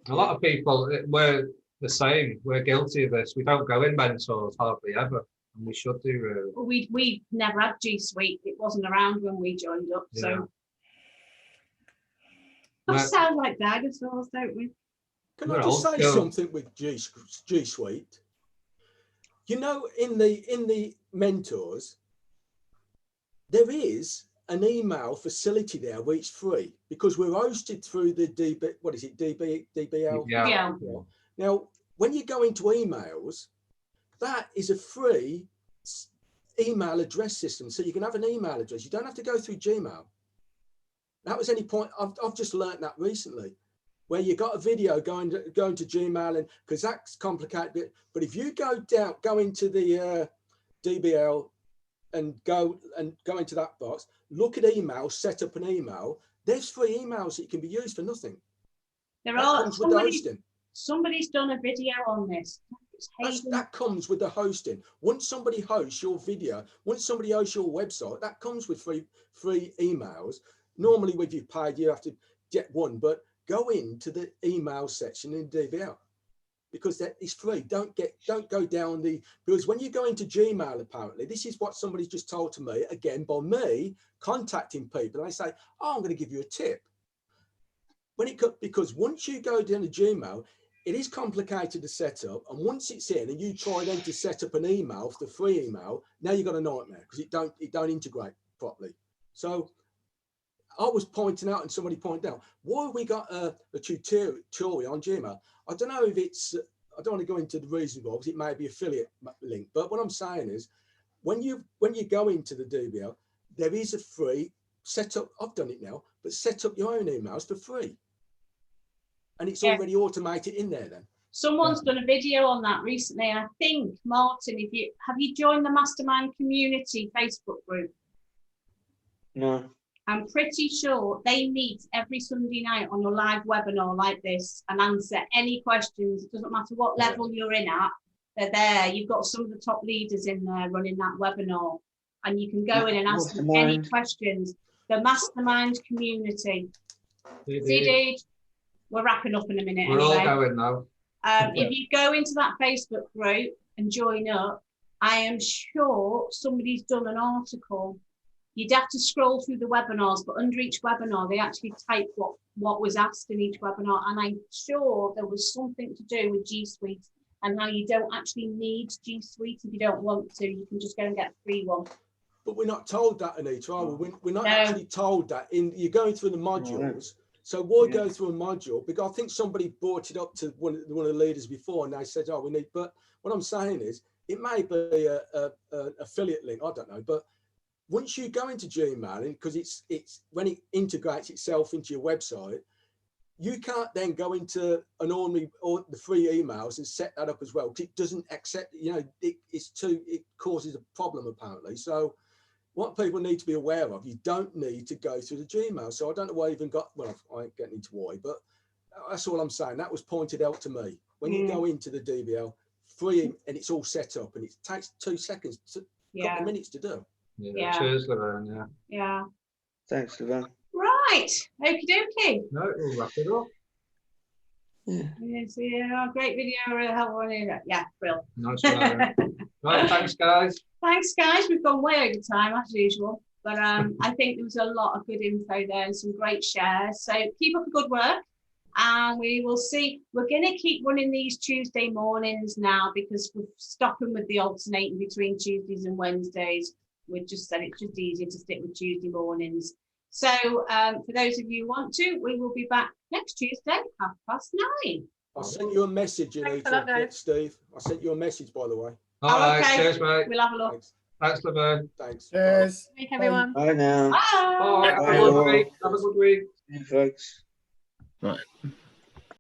A lot of people, we're the same. We're guilty of this. We don't go in mentors hardly ever, and we should do really. Well, we never had G Suite. It wasn't around when we joined up, so. We sound like dinosaurs, don't we? Can I just say something with G Suite? You know, in the mentors, there is an email facility there where it's free because we're hosted through the DBL? Yeah. Now, when you go into emails, that is a free email address system. So you can have an email address. You don't have to go through Gmail. That was any point. I've just learned that recently, where you got a video going to Gmail, and because that's complicated. But if you go into the DBL and go into that box, look at email, set up an email. There's free emails that can be used for nothing. There are somebody's done a video on this. That comes with the hosting. Once somebody hosts your video, once somebody hosts your website, that comes with free emails. Normally, when you've paid, you have to get one, but go into the email section in DBL because that is free. Don't go down because when you go into Gmail, apparently, this is what somebody's just told to me, again, by me contacting people. They say, oh, I'm going to give you a tip. Because once you go down to Gmail, it is complicated to set up. And once it's in and you try then to set up an email, the free email, now you've got a nightmare because it don't integrate properly. So I was pointing out, and somebody pointed out, why have we got a tutorial on Gmail? I don't know if it's, I don't want to go into the reason why, because it may be affiliate link. But what I'm saying is, when you go into the DBL, there is a free setup. I've done it now, but set up your own emails for free, and it's already automated in there. Then someone's done a video on that recently, and I think Martin, have you joined the Mastermind Community Facebook group? No. I'm pretty sure they meet every Sunday night on a live webinar like this and answer any questions. It doesn't matter what level you're in at, they're there. You've got some of the top leaders in there running that webinar, and you can go in and ask them any questions. The Mastermind Community. See, we're wrapping up in a minute. We're all going now. If you go into that Facebook group and join up, I am sure somebody's done an article. You'd have to scroll through the webinars, but under each webinar, they actually type what was asked in each webinar. And I'm sure there was something to do with G Suite and how you don't actually need G Suite if you don't want to. You can just go and get a free one. But we're not told that, Anita, are we? We're not actually told that. You're going through the modules, So why go through a module? Because I think somebody brought it up to one of the leaders before, and they said, "Oh, we need." But what I'm saying is, it may be a affiliate link. I don't know, but once you go into Gmail, because it's when it integrates itself into your website, you can't then go into an ordinary or the free emails and set that up as well, because it doesn't accept. You know, it causes a problem apparently. So what people need to be aware of, you don't need to go through the Gmail. So I don't know why I even got, well, I ain't getting into why, but that's all I'm saying. That was pointed out to me. When you go into the DVL, free, and it's all set up, and it takes 2 seconds, a couple of minutes to do. Yeah. Cheers, Laverne. Yeah. Thanks, Laverne. Right. Okie dokie. No, we'll wrap it up. Yes, yeah, great video. Yeah, brilliant. Nice one. Right, thanks, guys. Thanks, guys. We've gone way over time as usual, but I think there was a lot of good info there and some great shares. So keep up the good work, and we will see. We're going to keep running these Tuesday mornings now because we're stopping with the alternating between Tuesdays and Wednesdays. We just said it's just easier to stick with Tuesday mornings. So for those of you who want to, we will be back next Tuesday, 9:30. I sent you a message, Anita, Steve. I sent you a message, by the way. All right, okay. cheers, mate. We'll have a look. Thanks, Laverne. Thanks. Cheers. Thank everyone. Bye now. Bye. Bye. Have a good week. Have a good week. See you, folks. Right.